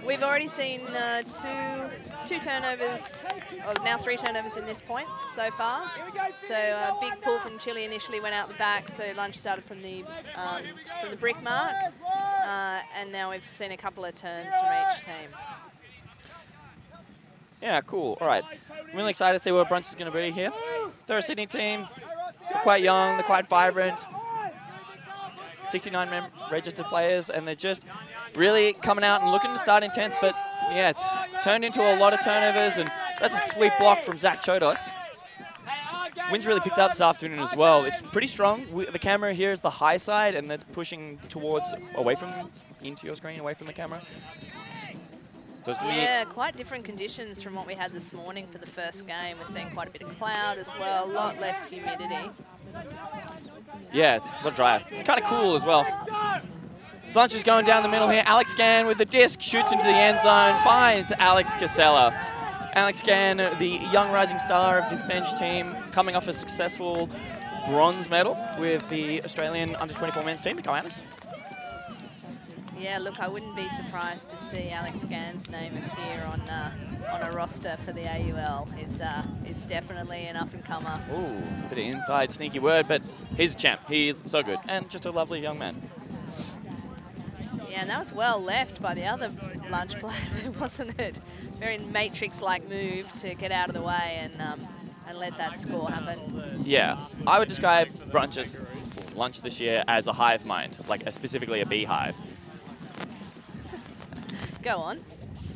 We've already seen two turnovers, or now 3 turnovers in this point so far. So a big pull from Chile initially went out the back, so lunch started from the brick mark, and now we've seen a couple of turns from each team. Yeah, cool. All right. I'm really excited to see what Brunch is going to be here. They're a Sydney team. They're quite young. They're quite vibrant. 69 registered players, and they're just really coming out and looking to start intense. But, yeah, it's turned into a lot of turnovers, and that's a sweet block from Zach Chodos. Wind's really picked up this afternoon as well. It's pretty strong. The camera here is the high side, and that's pushing towards, into your screen, away from the camera. So it's yeah, quite different conditions from what we had this morning for the first game. We're seeing quite a bit of cloud as well, a lot less humidity. Yeah, it's a lot drier. It's kind of cool as well. Lunch is going down the middle here. Alex Gann with the disc, shoots into the end zone, finds Alex Casella. Alex Gann, the young rising star of this bench team, coming off a successful bronze medal with the Australian under-24 men's team. Go Annis. Yeah, look, I wouldn't be surprised to see Alex Gann's name appear on a roster for the AUL. He's definitely an up-and-comer. Ooh, a bit of inside sneaky word, but he's a champ. He is so good, and just a lovely young man. Yeah, and that was well left by the other lunch player, wasn't it? Very matrix-like move to get out of the way and let that score happen. Yeah, I would describe Brunch's lunch this year as a hive mind, like specifically a beehive. Go on.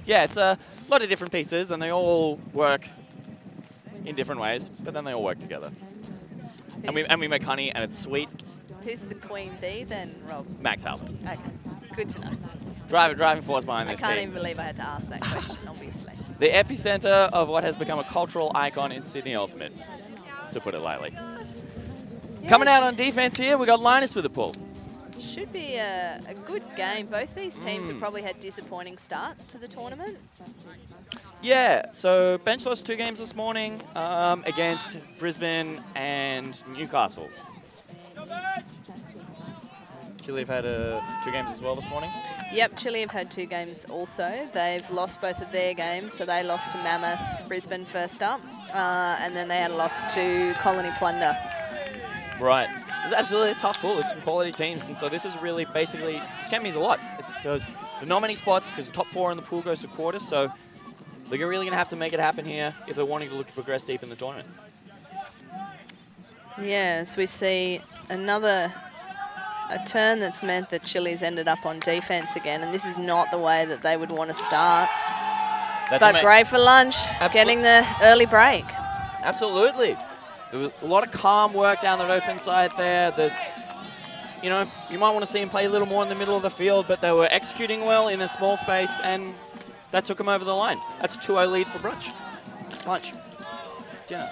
Yeah, it's a lot of different pieces, and they all work in different ways, but then they all work together. And we make honey, and it's sweet. Who's the queen bee then, Rob? Max Halpin. Okay, good to know. Driving force behind this team. I can't even believe I had to ask that question, obviously. The epicenter of what has become a cultural icon in Sydney Ultimate, to put it lightly. Yeah, coming out on defense here, we got Linus with the pull. Should be a good game. Both these teams have probably had disappointing starts to the tournament. Yeah, so bench lost 2 games this morning against Brisbane and Newcastle. Chile have had 2 games as well this morning? Yep, Chile have had 2 games also. They've lost both of their games, so they lost to Mammoth, Brisbane first up, and then they had a loss to Colony Plunder. Right. It's absolutely a tough pool. There's some quality teams, and so this is really basically, this game means a lot. It's the nominee spots, because the top 4 in the pool goes to quarters, so they're really going to have to make it happen here if they're wanting to look to progress deep in the tournament. Yes, we see a turn that's meant that Chile's ended up on defense again, and this is not the way that they would want to start. But great for lunch, getting the early break. Absolutely. There was a lot of calm work down that open side there. There's, you know, you might want to see him play a little more in the middle of the field, but they were executing well in a small space, and that took them over the line. That's a 2-0 lead for Brunch. Lunch. Dinner.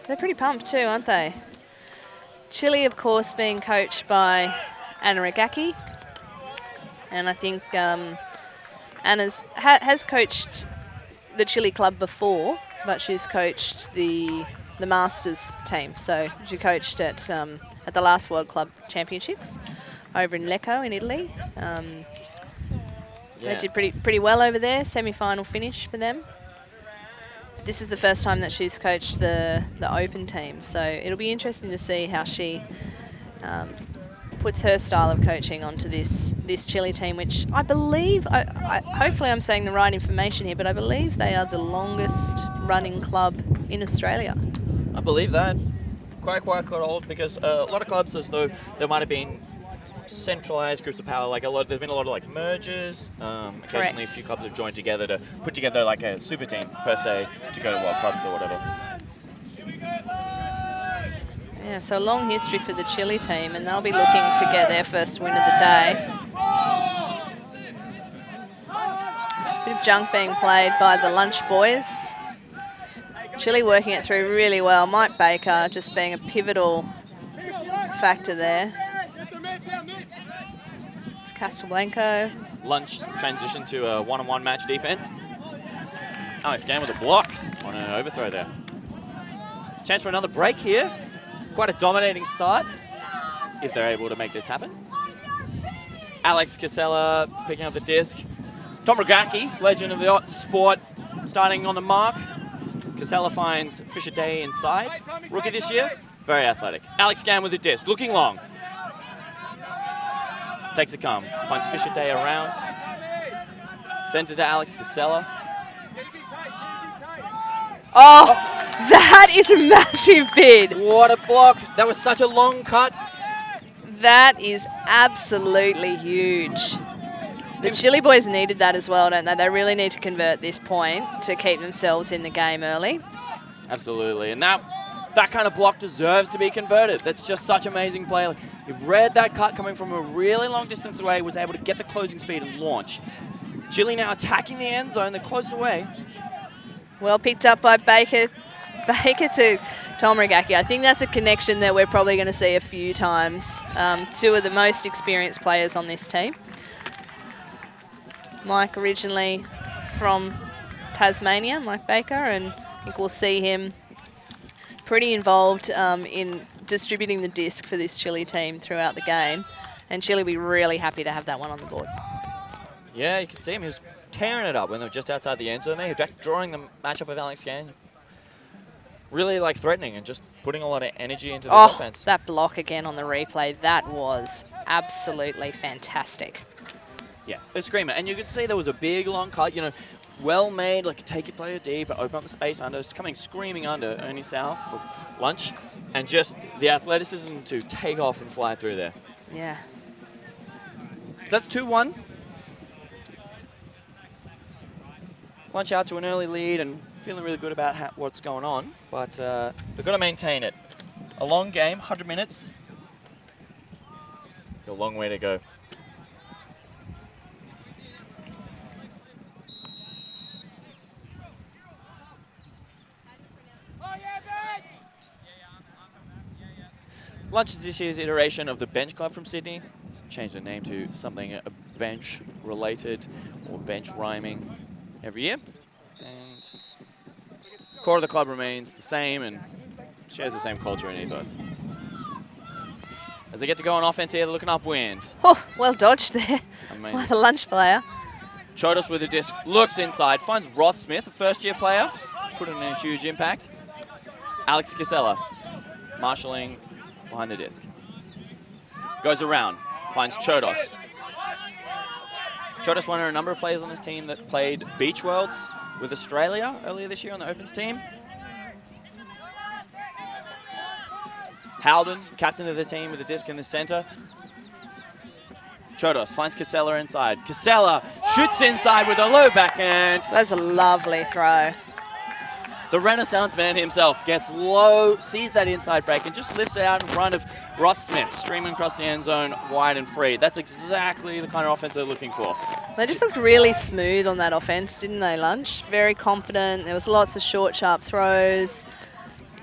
They're pretty pumped too, aren't they? Chile, of course, being coached by Anna Rigaki. And I think Anna has coached the Chile club before, but she's coached the Masters team. So she coached at the last World Club Championships over in Lecco in Italy. They did pretty well over there, semi-final finish for them. This is the first time that she's coached the Open team, so it'll be interesting to see how she puts her style of coaching onto this Chile team, which I believe, hopefully I'm saying the right information here, but I believe they are the longest running club in Australia. I believe that. Quite old, because a lot of clubs, as though there might have been centralized groups of power, like there's been a lot of like mergers. Occasionally a few clubs have joined together to put together like a super team per se to go to World Clubs or whatever. Yeah, so a long history for the Chile team, and they'll be looking to get their first win of the day. Bit of junk being played by the Lunch boys. Chile working it through really well. Mike Baker just being a pivotal factor there. Castelblanco. Lunch transition to a one-on-one match defense. Alex Gann with a block on an overthrow there. Chance for another break here. Quite a dominating start, if they're able to make this happen. It's Alex Casella picking up the disc. Tom Rogacki, legend of the sport, starting on the mark. Casella finds Fisher Day inside. Rookie this year, very athletic. Alex Gann with the disc, looking long. Takes a come, finds Fisher Day around. Sends it to Alex Casella. Oh, that is a massive bid. What a block. That was such a long cut. That is absolutely huge. The Chile boys needed that as well, don't they? They really need to convert this point to keep themselves in the game early. Absolutely, and that kind of block deserves to be converted. That's just such amazing play. Like, he read that cut coming from a really long distance away, was able to get the closing speed and launch. Chile now attacking the end zone, they're close away. Well picked up by Baker to Tom Rogacki. I think that's a connection that we're probably going to see a few times. Two of the most experienced players on this team. Mike originally from Tasmania, Mike Baker, and I think we'll see him pretty involved in distributing the disc for this Chile team throughout the game. And Chile will be really happy to have that one on the board. Yeah, you can see him. He was tearing it up when they were just outside the end zone there. Drawing the matchup of Alex Gann. Really like threatening and just putting a lot of energy into the offense. That block again on the replay, that was absolutely fantastic. Yeah, a screamer. And you could see there was a big long cut, you know, well made, like take your player deep, open up the space under, just coming screaming under Ernie South for lunch. And just the athleticism to take off and fly through there. Yeah. That's 2-1. Lunch out to an early lead and feeling really good about what's going on, but they've got to maintain it. It's a long game, 100 minutes. A long way to go. Lunch is this year's iteration of the Bench Club from Sydney. Changed the name to something bench-related or bench rhyming every year. And the core of the club remains the same and shares the same culture and ethos. As they get to go on offense here, they're looking upwind. Oh, well dodged there by the lunch player. Chodos with a disc, looks inside, finds Ross Smith, a first-year player, put in a huge impact. Alex Casella, marshalling behind the disc. Goes around, finds Chodos. Chodos one of a number of players on this team that played Beach Worlds with Australia earlier this year on the Opens team. Howden, captain of the team with the disc in the center. Chodos finds Casella inside. Casella shoots inside with a low backhand. That's a lovely throw. The Renaissance man himself gets low, sees that inside break, and just lifts it out in front of Ross Smith, streaming across the end zone, wide and free. That's exactly the kind of offense they're looking for. They just looked really smooth on that offense, didn't they, Lunch? Very confident. There was lots of short, sharp throws.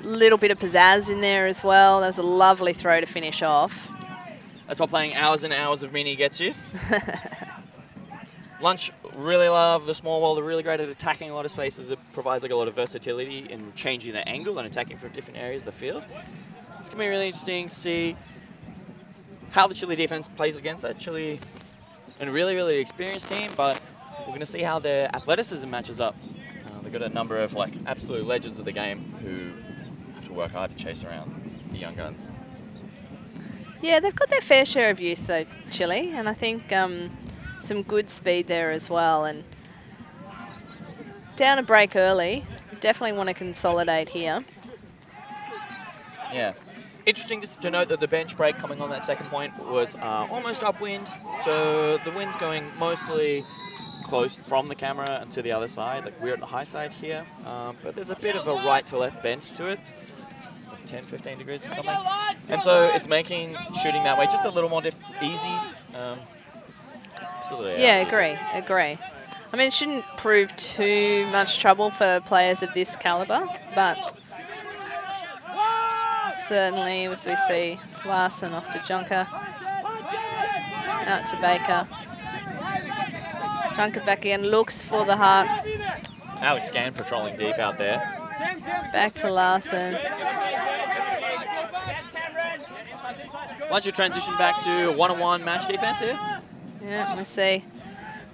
Little bit of pizzazz in there as well. That was a lovely throw to finish off. That's what playing hours and hours of mini gets you. Lunch really love the small ball. They're really great at attacking a lot of spaces. It provides like a lot of versatility in changing the angle and attacking from different areas of the field. It's going to be really interesting to see how the Chile defense plays against that Chile and a really, really experienced team, but we're going to see how their athleticism matches up. They've got a number of like absolute legends of the game who have to work hard to chase around the young guns. Yeah, they've got their fair share of youth though, Chile, and I think some good speed there as well. And down a break early, definitely want to consolidate here. Yeah. Interesting just to note that the bench break coming on that second point was almost upwind. So the wind's going mostly close from the camera and to the other side. Like we're at the high side here, but there's a bit of a right to left bend to it. 10, 15 degrees or something. And so it's making shooting that way just a little more easy. Yeah, agree. I mean, it shouldn't prove too much trouble for players of this caliber, but certainly as we see Larson off to Junker. Out to Baker. Junk it back again, looks for the heart. Alex Gann patrolling deep out there. Back to Larson. Once you transition back to one-on-one match defense here. Yeah, we see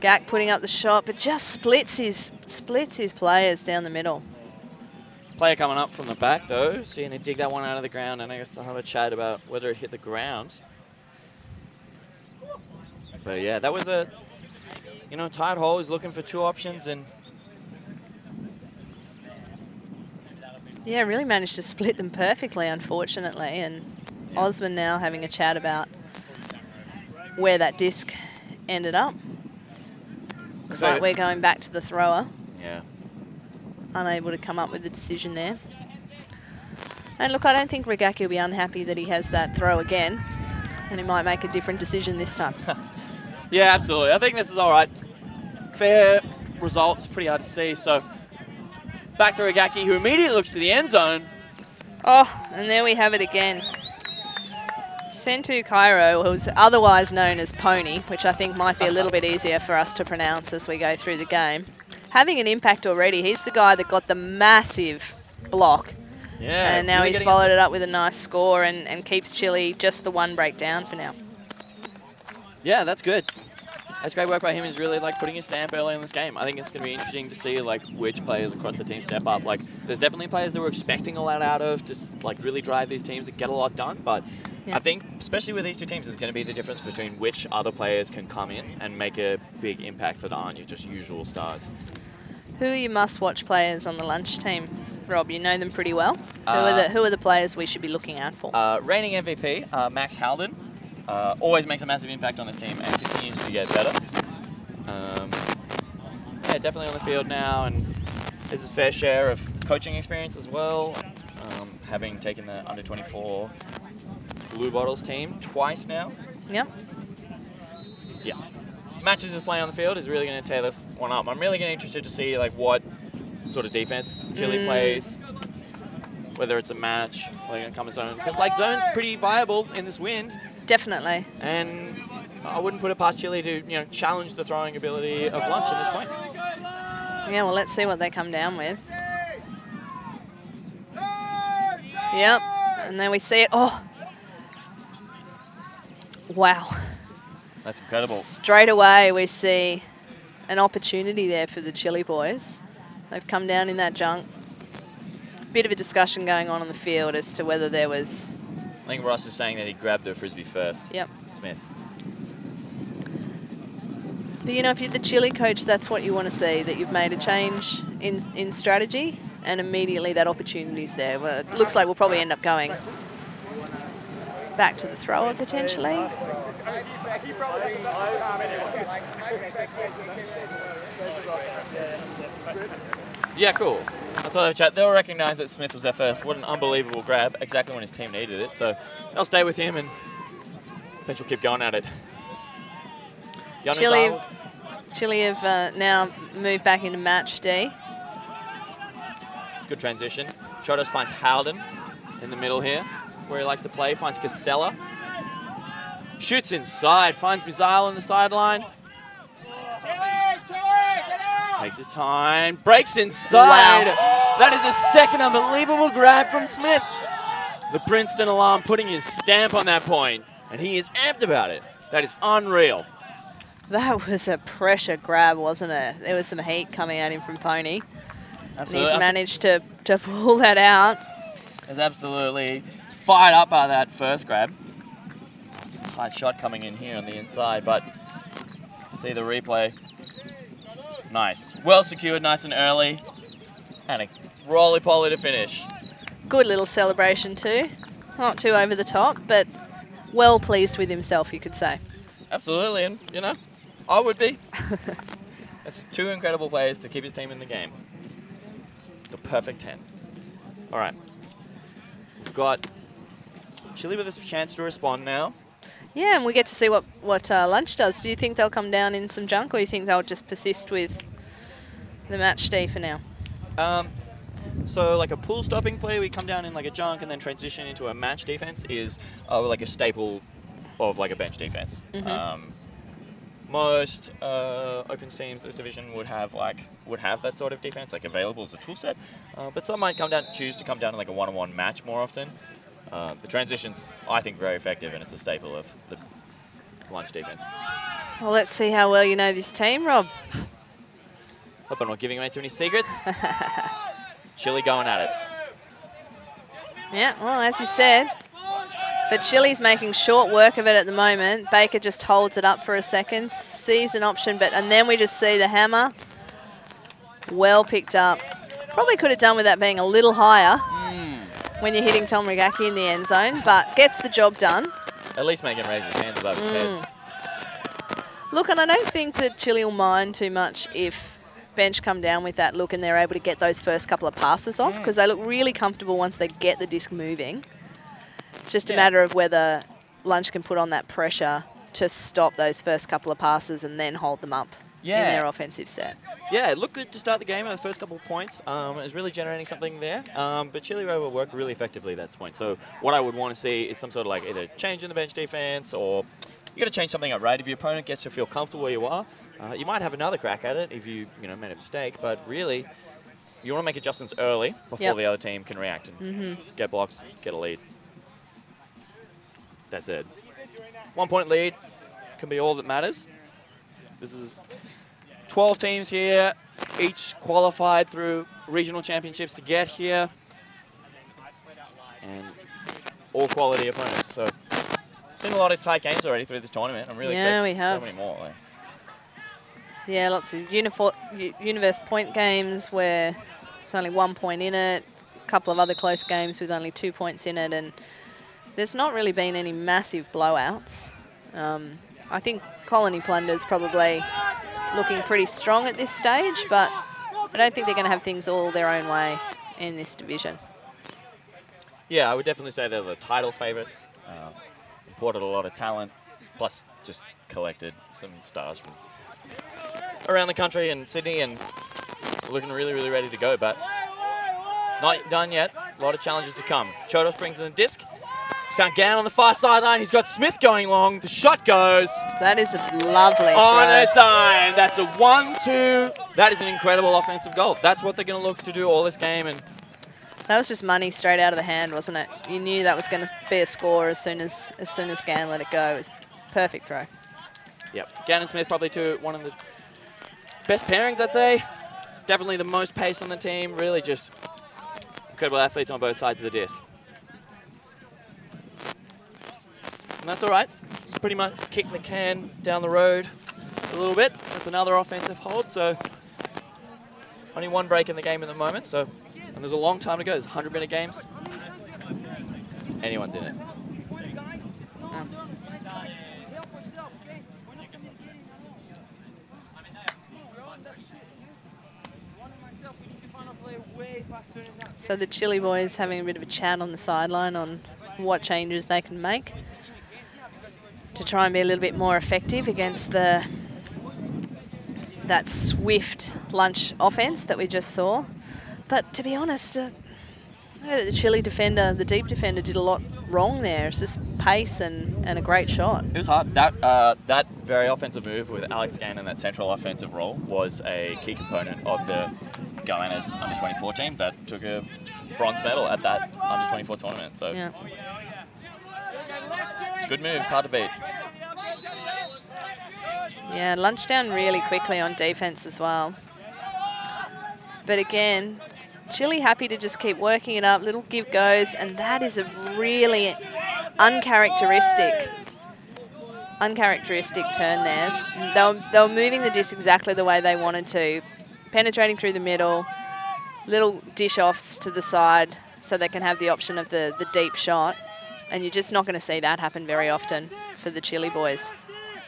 Gak putting up the shot, but just splits his players down the middle. Player coming up from the back though, seeing him dig that one out of the ground, and I guess they'll have a chat about whether it hit the ground. But yeah, that was a tight hole. He's looking for 2 options, and yeah, really managed to split them perfectly, unfortunately. And Osman now having a chat about where that disc ended up. Looks like we're going back to the thrower. Yeah. Unable to come up with a decision there. And look, I don't think Regaki will be unhappy that he has that throw again, and he might make a different decision this time. Yeah, absolutely. I think this is all right. Fair result. It's pretty hard to see. So back to Regaki, who immediately looks to the end zone. Oh, and there we have it again. Sentu Cairo, who's otherwise known as Pony, which I think might be a little bit easier for us to pronounce as we go through the game, having an impact already. He's the guy that got the massive block. Yeah, and now really he's followed it up with a nice score and keeps Chile just the 1 break down for now. Yeah, that's good. That's great work by him. He's really putting his stamp early in this game. I think it's going to be interesting to see which players across the team step up. There's definitely players that we're expecting a lot out of, just really drive these teams and get a lot done. But yeah. I think, especially with these 2 teams, it's going to be the difference between which other players can come in and make a big impact that aren't your just usual stars. Who are your must-watch players on the lunch team, Rob? You know them pretty well. Who are the players we should be looking out for? Reigning MVP, Max Halden. Always makes a massive impact on this team and continues to get better. Yeah, definitely on the field now, and has his fair share of coaching experience as well, having taken the under-24 Blue Bottles team twice now. Yep. Yeah. Matches his play on the field is really going to tear this one up. I'm really interested to see what sort of defense Chile plays, whether it's a match, or they're going to come in zone. Because zone's pretty viable in this wind. Definitely. And I wouldn't put it past Chile to challenge the throwing ability of Lunch at this point. Yeah, well, let's see what they come down with. Yep, and then we see it. Oh, wow. That's incredible. Straight away we see an opportunity there for the Chile boys. They've come down in that junk. Bit of a discussion going on the field as to whether there was... I think Ross is saying that he grabbed the Frisbee first. Yep. Smith. But, if you're the Chile coach, that's what you want to see, that you've made a change in strategy and immediately that opportunity's there. Well, it looks like we'll probably end up going back to the thrower potentially. Yeah, cool. That's all they'll chat. They'll recognize that Smith was their first. What an unbelievable grab, exactly when his team needed it. So they'll stay with him and Bench will keep going at it. Chile have now moved back into match D. Good transition. Chodos finds Howden in the middle here, where he likes to play. Finds Casella. Shoots inside. Finds Mizile on the sideline. Takes his time. Breaks inside. Wow. That is a second unbelievable grab from Smith. The Princeton alum putting his stamp on that point, and he is amped about it. That is unreal. That was a pressure grab, wasn't it? There was some heat coming at him from Pony. Absolutely. And he's managed to pull that out. He's absolutely fired up by that first grab. It's a tight shot coming in here on the inside, but see the replay. Nice. Well secured, nice and early. And a roly-poly to finish. Good little celebration too. Not too over the top, but well pleased with himself, you could say. Absolutely, and you know, I would be. That's two incredible players to keep his team in the game. The perfect 10. All right. We've got Chile with a chance to respond now. Yeah, and we get to see what Lunch does. Do you think they'll come down in some junk, or do you think they'll just persist with the match D for now? So like a pull stopping play, we come down in like a junk and then transition into a match defense is like a staple of like a bench defense. most Opens teams this division would have that sort of defense available as a tool set, but some might choose to come down to a one-on-one match more often. The transition's, I think, very effective, and it's a staple of the lunch defense. Well, let's see how well you know this team, Rob. Hope I'm not giving away too many secrets. Chile going at it. Yeah, well, as you said, but Chile's making short work of it at the moment. Baker just holds it up for a second, sees an option, and then we just see the hammer. Well picked up. Probably could have done with that being a little higher when you're hitting Tom Rigaki in the end zone, but gets the job done. At least make him raise his hands above his head. Look, and I don't think that Chile will mind too much if bench come down with that look and they're able to get those first couple of passes off, because they look really comfortable once they get the disc moving. It's just a matter of whether Lunch can put on that pressure to stop those first couple of passes and then hold them up in their offensive set. Yeah, it looked good to start the game in the first couple of points. It was really generating something there. But Chile were able to work really effectively at that point. So what I would want to see is some sort of either change in the bench defense, or you got to change something up, right? If your opponent gets to feel comfortable where you are, you might have another crack at it if you made a mistake. But really, you want to make adjustments early before the other team can react and get blocks, get a lead. That's it. 1 point lead can be all that matters. This is 12 teams here, each qualified through regional championships to get here, and all quality opponents. So, seen a lot of tight games already through this tournament. I'm really expecting so many more. Yeah, lots of universe point games where there's only 1 point in it, a couple of other close games with only 2 points in it, and there's not really been any massive blowouts. I think Colony Plunder's probably looking pretty strong at this stage, but I don't think they're going to have things all their own way in this division. Yeah, I would definitely say they're the title favourites. Imported a lot of talent, plus just collected some stars from around the country and Sydney, and looking really, really ready to go, but not done yet. A lot of challenges to come. Chodos brings in the disc. He's found Gann on the far sideline. He's got Smith going long. The shot goes. That is a lovely on throw. a dime. That's a 1-2. That is an incredible offensive goal. That's what they're going to look to do all this game. And that was just money straight out of the hand, wasn't it? You knew that was going to be a score as soon as Gann let it go. It was a perfect throw. Yep. Gann and Smith probably one of the best pairings, I'd say. Definitely the most pace on the team. Really just incredible athletes on both sides of the disc. And that's all right. It's pretty much kicking the can down the road a little bit. That's another offensive hold. So only one break in the game at the moment. So, and there's a long time to go. There's 100-minute games. Anyone's in it. So the Chile boys having a bit of a chat on the sideline on what changes they can make to try and be a little bit more effective against that swift Lunch offense that we just saw. But to be honest, I know that the Chile defender, the deep defender, did a lot wrong there. It's just pace and a great shot. It was hard. That very offensive move with Alex Gann in that central offensive role was a key component of the Goannas under-24 team that took a bronze medal at that under-24 tournament. So yeah. It's a good move. It's hard to beat. Yeah, Lunch down really quickly on defense as well. But again, Chile happy to just keep working it up, little give goes, and that is a really uncharacteristic turn there. They were moving the disc exactly the way they wanted to, penetrating through the middle, little dish-offs to the side so they can have the option of the deep shot. And you're just not going to see that happen very often for the Chile boys.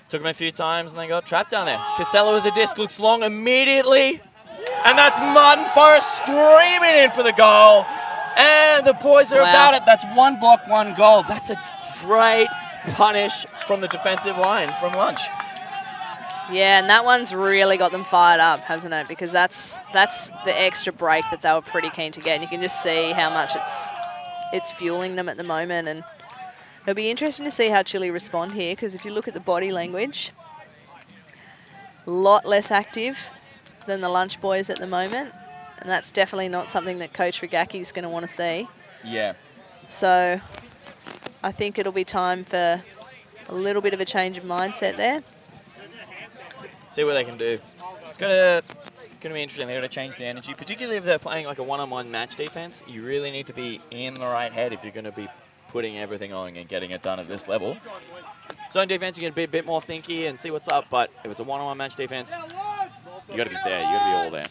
Took them a few times and they got trapped down there. Casella with the disc looks long immediately. And that's Martin Forrest screaming in for the goal. And the boys are about it. That's 1 block, 1 goal. That's a great punish from the defensive line from Lunch. Yeah, and that one's really got them fired up, hasn't it? Because that's the extra break that they were pretty keen to get. And you can just see how much it's fueling them at the moment. And it'll be interesting to see how Chile respond here, because if you look at the body language, a lot less active than the Lunch boys at the moment. And that's definitely not something that Coach Rigacki is going to want to see. Yeah. So I think it'll be time for a little bit of a change of mindset there. See what they can do. It's going to be interesting. They're going to change the energy, particularly if they're playing like a one-on-one match defense. You really need to be in the right head if you're going to be putting everything on and getting it done at this level. Zone defense, you're going to be a bit more thinky and see what's up, but if it's a one-on-one match defense, you got to be there. You got to be all there.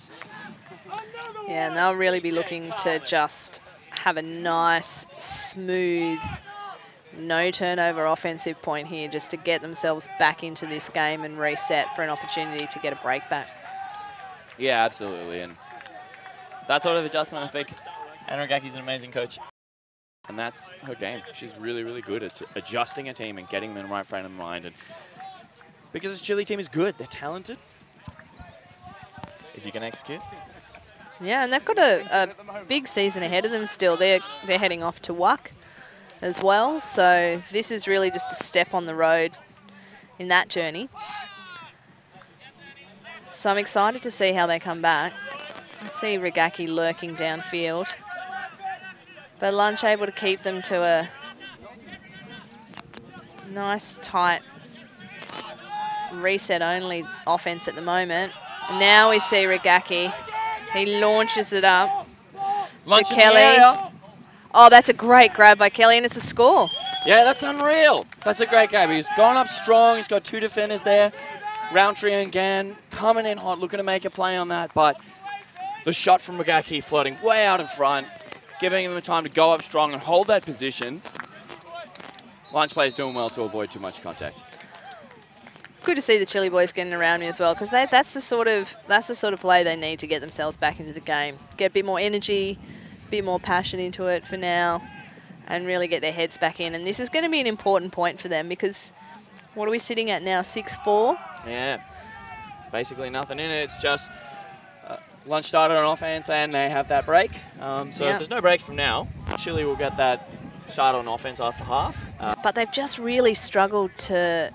Yeah, and they'll really be looking to just have a nice, smooth, no turnover offensive point here just to get themselves back into this game and reset for an opportunity to get a break back. Yeah, absolutely. And that sort of adjustment, I think, Anna Rigaki's an amazing coach. And that's her game. She's really, really good at adjusting a team and getting them in the right frame of mind. And because this Chile team is good, they're talented. If you can execute. Yeah, and they've got a big season ahead of them still. They're heading off to WUC as well. So this is really just a step on the road in that journey. So I'm excited to see how they come back. I see Rigacki lurking downfield. But Lunch able to keep them to a nice, tight, reset-only offense at the moment. And now we see Rigacki. He launches it up to Kelly. Oh, that's a great grab by Kelly, and it's a score. Yeah, that's unreal. That's a great grab. He's gone up strong. He's got two defenders there. Roundtree and Gann coming in hot, looking to make a play on that. But the shot from Rigacki floating way out in front, giving him the time to go up strong and hold that position. Lunch players doing well to avoid too much contact. Good to see the Chile boys getting around me as well, because that's the sort of play they need to get themselves back into the game. Get a bit more energy, a bit more passion into it for now, and really get their heads back in. And this is going to be an important point for them because what are we sitting at now? 6-4. Yeah, it's basically nothing in it. It's just Lunch started on offense and they have that break. So if there's no breaks from now, Chile will get that start on offense after half. But they've just really struggled to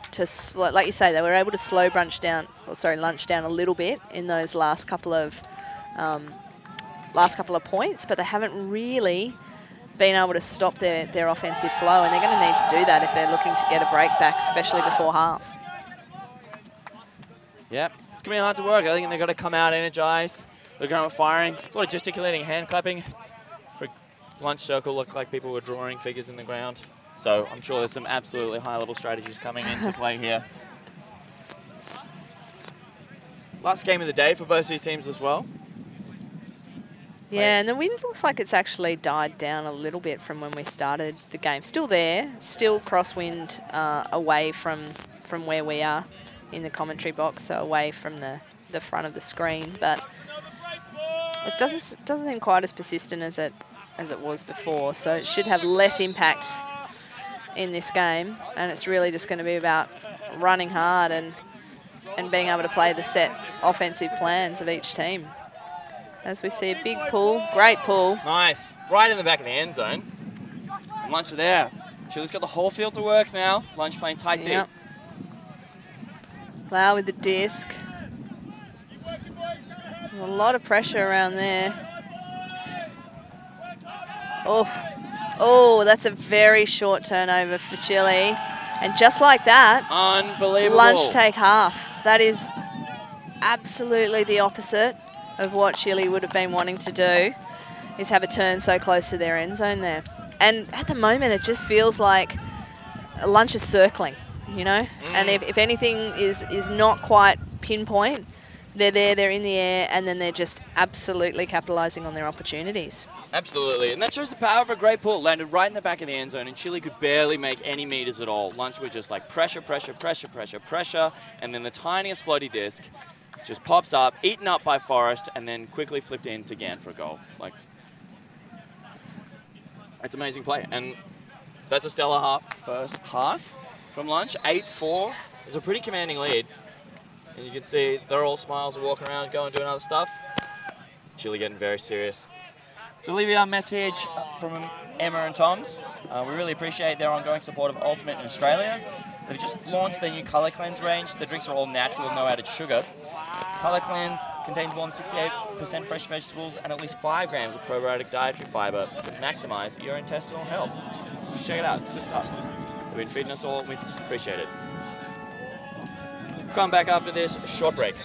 like you say, they were able to slow Lunch down a little bit in those last couple of points, but they haven't really been able to stop their offensive flow, and they're going to need to do that if they're looking to get a break back, especially before half. Yeah, it's going to be hard to work. I think they've got to come out energized. They're going firing, a lot of gesticulating, hand clapping. For Lunch circle looked like people were drawing figures in the ground. So I'm sure there's some absolutely high-level strategies coming into play here. Last game of the day for both these teams as well. Yeah, and the wind looks like it's actually died down a little bit from when we started the game. Still there, still crosswind away from where we are in the commentary box, so away from the front of the screen. But it doesn't seem quite as persistent as it was before, so it should have less impact in this game. And it's really just going to be about running hard and being able to play the set offensive plans of each team. As we see a big pull, great pull. Nice, right in the back of the end zone. Lunch are there. Chile's got the whole field to work now. Lunch playing tight deep. Yep. Lau with the disc. A lot of pressure around there. Oh, that's a very short turnover for Chile. And just like that, unbelievable. Lunch take half. That is absolutely the opposite of what Chile would have been wanting to do, is have a turn so close to their end zone there. And at the moment, it just feels like Lunch is circling, you know? And if anything is not quite pinpoint, they're there, they're in the air, and then they're just absolutely capitalizing on their opportunities. Absolutely, and that shows the power of a great pull. Landed right in the back of the end zone, and Chile could barely make any meters at all. Lunch were just like pressure, pressure, pressure, pressure, pressure, and then the tiniest floaty disc just pops up, eaten up by Forrest, and then quickly flipped in to Gann for a goal. Like, it's amazing play, and that's a stellar first half from Lunch. 8-4 is a pretty commanding lead, and you can see they're all smiles and walking around, going doing other stuff. Chile getting very serious. So leave you our message from Emma and Tom's. We really appreciate their ongoing support of Ultimate in Australia. They've just launched their new Color Cleanse range. The drinks are all natural, no added sugar. Color Cleanse contains more than 68% fresh vegetables and at least 5 grams of probiotic dietary fiber to maximize your intestinal health. Check it out, it's good stuff. They've been feeding us all, we appreciate it. Come back after this short break.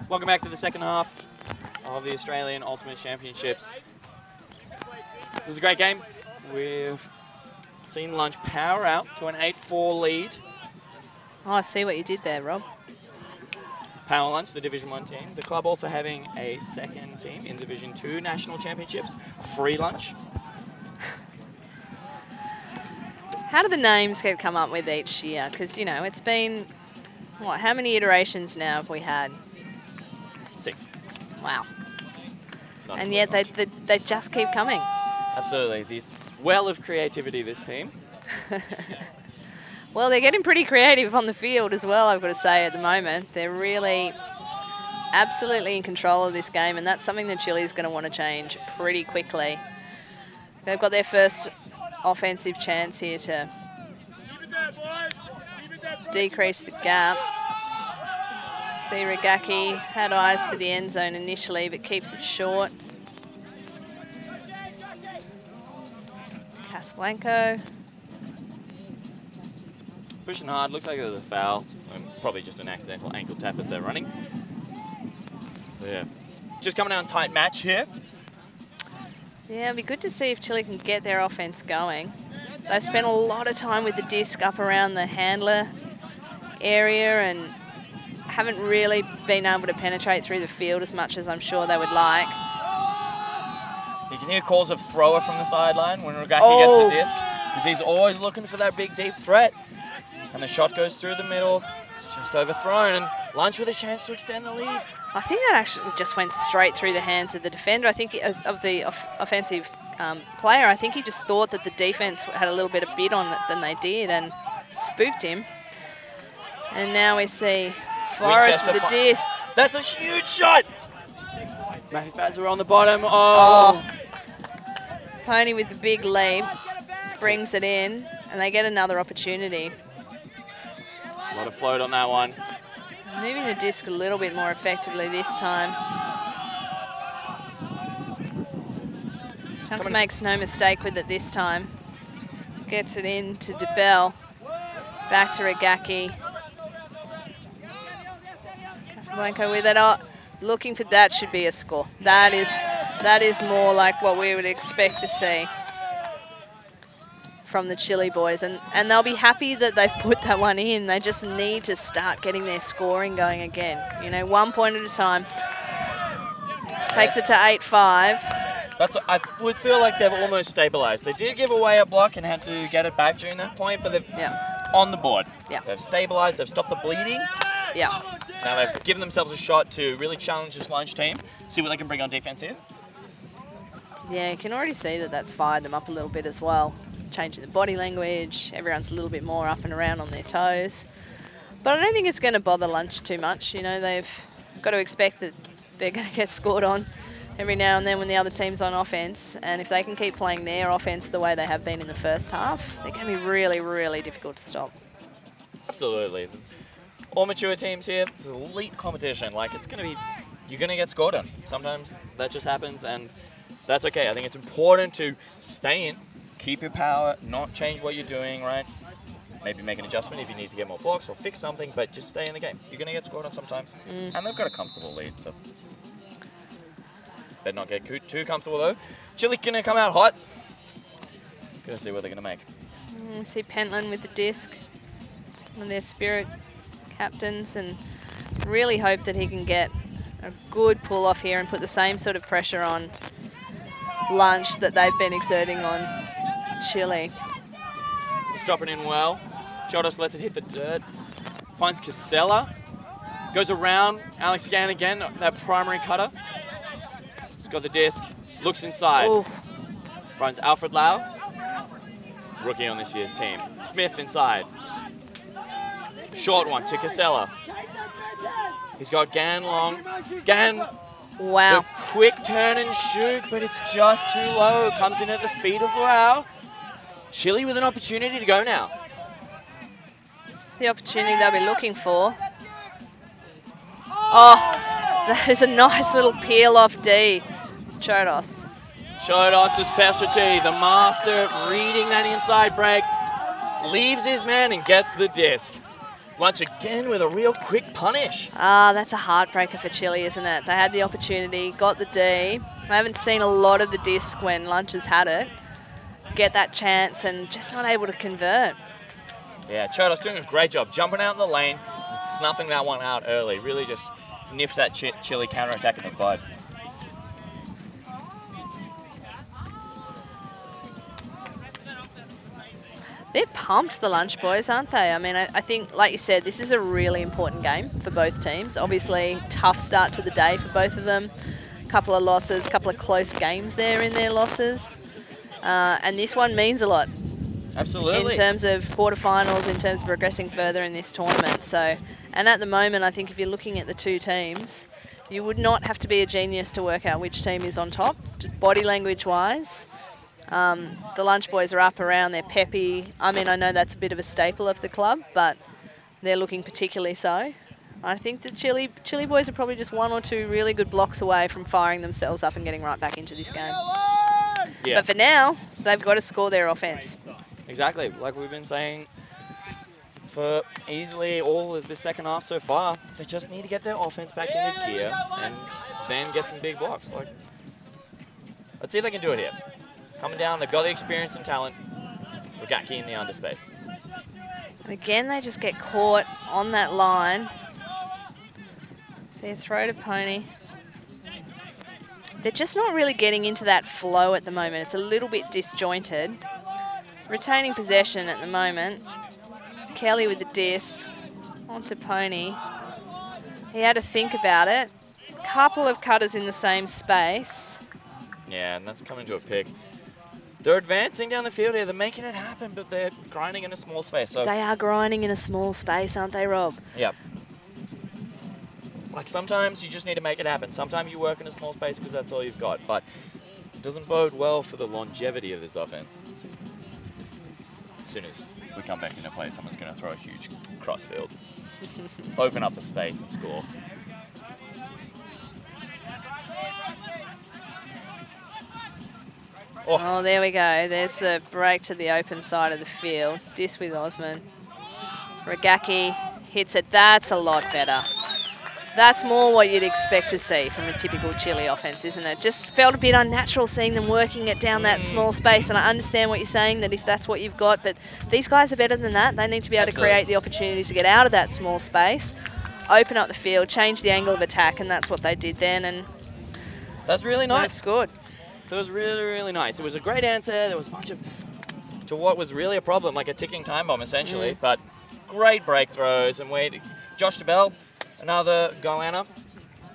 Welcome back to the second half of the Australian Ultimate Championships. This is a great game. We've seen Lunch power out to an 8-4 lead. Oh, I see what you did there, Rob. Power Lunch, the Division 1 team. The club also having a second team in Division 2 National Championships, Free Lunch. How do the names get come up with each year? Because, you know, it's been, what, how many iterations now have we had? 6. Wow. And yet they just keep coming. Absolutely. This well of creativity, this team. Well, they're getting pretty creative on the field as well, I've got to say, at the moment. They're really absolutely in control of this game, and that's something that Chile's going to want to change pretty quickly. They've got their first offensive chance here to decrease the gap. Sirigaki had eyes for the end zone initially, but keeps it short. Casablanco. Pushing hard, looks like it was a foul. Probably just an accidental ankle tap as they're running. But yeah, just coming out in tight match here. Yeah, it'd be good to see if Chile can get their offense going. They've spent a lot of time with the disc up around the handler area and haven't really been able to penetrate through the field as much as I'm sure they would like. You can hear calls of thrower from the sideline when Rogaki gets the disc, because he's always looking for that big deep threat. And the shot goes through the middle. It's just overthrown, and Lunch with a chance to extend the lead. I think that actually just went straight through the hands of the defender. I think of the offensive player, I think he just thought that the defense had a little bit of bid on it than they did and spooked him. And now we see Forrest with the disc. That's a huge shot. Matthew Fazzer on the bottom. Oh. Pony with the big leap brings it in, and they get another opportunity. A lot of float on that one. Moving the disc a little bit more effectively this time. Junker makes no mistake with it this time. Gets it in to DeBell. Back to Rogaki. Casablanco with it. Oh, looking for that should be a score. That is more like what we would expect to see from the Chile boys, and they'll be happy that they've put that one in. They just need to start getting their scoring going again. You know, 1 point at a time. Takes it to 8-5. I would feel like they've almost stabilized. They did give away a block and had to get it back during that point, but they're on the board. Yeah. They've stabilized, they've stopped the bleeding. Yeah. Now they've given themselves a shot to really challenge this Lunch team, see what they can bring on defense here. Yeah, you can already see that that's fired them up a little bit as well. Changing the body language, everyone's a little bit more up and around on their toes. But I don't think it's going to bother Lunch too much. You know, they've got to expect that they're going to get scored on every now and then when the other team's on offense. And if they can keep playing their offense the way they have been in the first half, they're going to be really, really difficult to stop. Absolutely. All mature teams here, it's an elite competition. Like, it's going to be, you're going to get scored on. Sometimes that just happens, and that's okay. I think it's important to stay in, keep your power, not change what you're doing, right? Maybe make an adjustment if you need to get more blocks or fix something, but just stay in the game. You're going to get scored on sometimes. And they've got a comfortable lead, so better not get too comfortable, though. Chile going to come out hot. Going to see what they're going to make. We see Pentland with the disc, one of their spirit captains, and really hope that he can get a good pull off here and put the same sort of pressure on Lunch that they've been exerting on Chile. It's dropping in well. Chodos lets it hit the dirt. Finds Casella. Goes around Alex Gann again, that primary cutter. He's got the disc. Looks inside. Ooh. Finds Alfred Lau. Rookie on this year's team. Smith inside. Short one to Casella. He's got Gann long. Gann. Wow. The quick turn and shoot, but it's just too low. Comes in at the feet of Lau. Chile with an opportunity to go now. This is the opportunity they'll be looking for. Oh, that is a nice little peel off D. Chodos. Chodos, the specialty, the master, reading that inside break. Leaves his man and gets the disc. Lunch again with a real quick punish. Ah, that's a heartbreaker for Chile, isn't it? They had the opportunity, got the D. I haven't seen a lot of the disc when Lunch has had it. Get that chance and just not able to convert. Yeah, Chodos doing a great job jumping out in the lane and snuffing that one out early. Really just nips that Chile counter-attack in the bud. They're pumped, the Lunch boys, aren't they? I mean, I think, like you said, this is a really important game for both teams. Obviously, tough start to the day for both of them. A couple of losses, a couple of close games there in their losses. And this one means a lot. Absolutely. In terms of quarterfinals, in terms of progressing further in this tournament. So, and at the moment, I think if you're looking at the two teams, you would not have to be a genius to work out which team is on top, body language-wise. The Lunch boys are up around, they're peppy. I mean, I know that's a bit of a staple of the club, but they're looking particularly so. I think the Chile boys are probably just 1 or 2 really good blocks away from firing themselves up and getting right back into this game. Yeah. But for now, they've got to score their offense. Exactly, like we've been saying for easily all of the second half so far. They just need to get their offense back into gear and then get some big blocks. Like, let's see if they can do it here. Coming down, they've got the experience and talent. Regaki in the underspace. And again, they just get caught on that line. See a throw to Pony. They're just not really getting into that flow at the moment. It's a little bit disjointed. Retaining possession at the moment. Kelly with the disc. Onto Pony. He had to think about it. Couple of cutters in the same space. Yeah, and that's coming to a pick. They're advancing down the field here. They're making it happen, but they're grinding in a small space. So they are grinding in a small space, aren't they, Rob? Yep. Like, sometimes you just need to make it happen. Sometimes you work in a small space because that's all you've got. But it doesn't bode well for the longevity of this offense. As soon as we come back into play, someone's going to throw a huge crossfield. Open up the space and score. Oh, there we go. There's the break to the open side of the field. Disc with Osman. Regaki hits it. That's a lot better. That's more what you'd expect to see from a typical Chile offense, isn't it? Just felt a bit unnatural seeing them working it down that small space, and I understand what you're saying, that if that's what you've got, but these guys are better than that. They need to be able to create the opportunities to get out of that small space, open up the field, change the angle of attack, and that's what they did then. And that's really nice. Scored. That was really, really nice. It was a great answer. There was a bunch of, to what was really a problem, like a ticking time bomb essentially, but great breakthrows. And Josh DeBell, another goanna,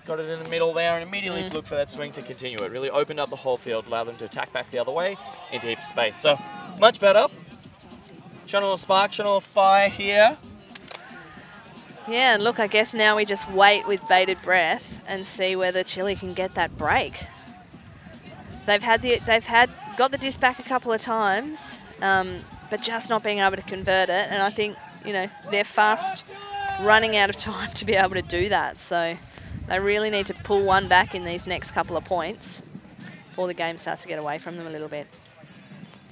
got it in the middle there and immediately looked for that swing to continue. It really opened up the whole field, allowed them to attack back the other way into heap of space. So much better. Showing a little spark, showing a little fire here. Yeah, and look, I guess now we just wait with bated breath and see whether Chile can get that break. They've got the disc back a couple of times, but just not being able to convert it. And I think, you know, they're fast running out of time to be able to do that. So they really need to pull one back in these next couple of points before the game starts to get away from them a little bit.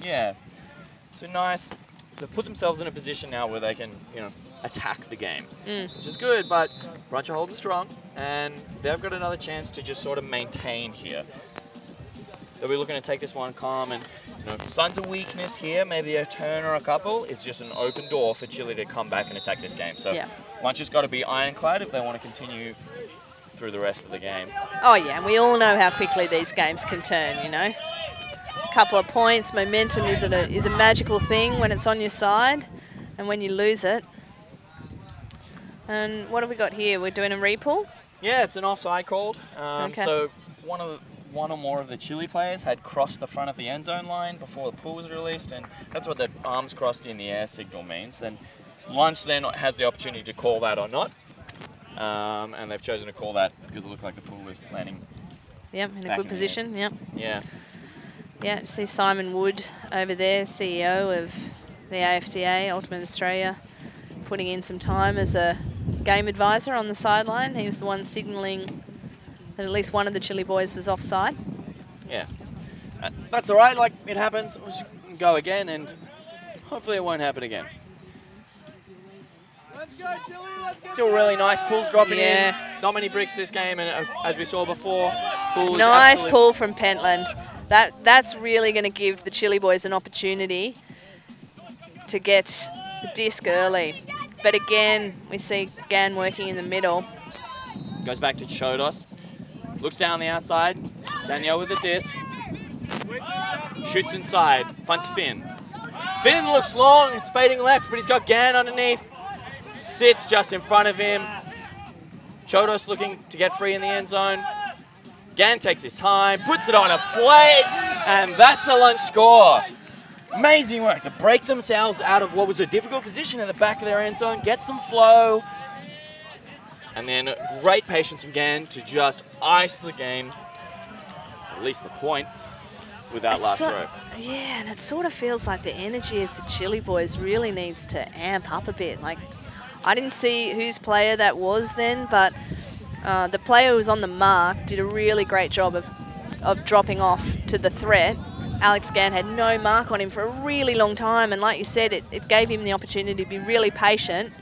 Yeah, so nice. They've put themselves in a position now where they can, you know, attack the game, which is good, but Bruncher hold is strong, and they've got another chance to just sort of maintain here. They'll be looking to take this one calm, and, you know, signs of weakness here, maybe a turn or a couple, is just an open door for Chile to come back and attack this game. So Lunch got to be ironclad if they want to continue through the rest of the game. Oh yeah, and we all know how quickly these games can turn, you know. A couple of points, momentum is a magical thing when it's on your side, and when you lose it. And what have we got here? We're doing a repull? Yeah, it's an offside called. Okay. So one or more of the Chile players had crossed the front of the end zone line before the pull was released, and that's what the arms crossed in the air signal means. And Lunch then has the opportunity to call that or not, and they've chosen to call that because it looked like the pull was landing. Yep, in a good position. Yep. Yeah. Yeah, see Simon Wood over there, CEO of the AFDA, Ultimate Australia, putting in some time as a game advisor on the sideline. He was the one signalling that at least one of the Chile boys was offside. Yeah, that's all right. Like, it happens. We'll just go again, and hopefully it won't happen again. Still really nice pulls dropping in. Not many bricks this game, and as we saw before, nice pull from Pentland. That's really going to give the Chile boys an opportunity to get the disc early. But again, we see Gan working in the middle. Goes back to Chodos. Looks down the outside. Danielle with the disc. Shoots inside. Finds Finn. Finn looks long. It's fading left, but he's got Gan underneath. Sits just in front of him. Chodos looking to get free in the end zone. Gan takes his time, puts it on a plate, and that's a Lunch score. Amazing work to break themselves out of what was a difficult position in the back of their end zone, get some flow, and then great patience from Gan to just ice the game, at least the point, with that last throw. Yeah, and it sort of feels like the energy of the Chile boys really needs to amp up a bit. Like, I didn't see whose player that was then, but the player who was on the mark did a really great job of dropping off to the threat Alex Gann had no mark on him for a really long time, and like you said, it gave him the opportunity to be really patient,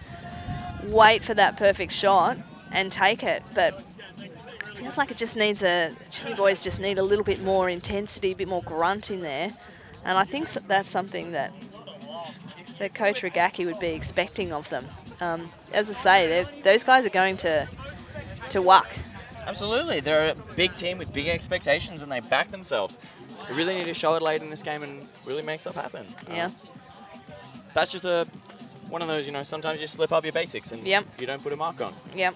wait for that perfect shot and take it. But it feels like it just needs Chile boys just need a little bit more intensity, a bit more grunt in there. And I think that's something that Coach Regaki would be expecting of them. As I say, those guys are going to whack. Absolutely. They're a big team with big expectations, and they back themselves. They really need to show it late in this game and really make stuff happen. Yeah. That's just one of those, you know, sometimes you slip up your basics and you don't put a mark on. Yep.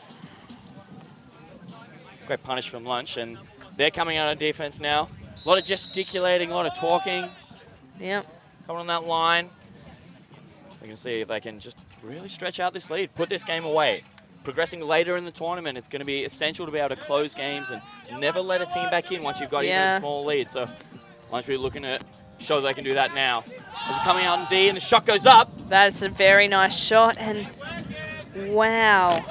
Great punish from Lunch, and they're coming out on defense now. A lot of gesticulating, a lot of talking. Yep. Coming on that line. We can see if they can just really stretch out this lead, put this game away. Progressing later in the tournament, it's going to be essential to be able to close games and never let a team back in once you've got even a small lead. So Lunch really looking to show that they can do that now. As it's coming out in D and the shot goes up. That's a very nice shot, and wow.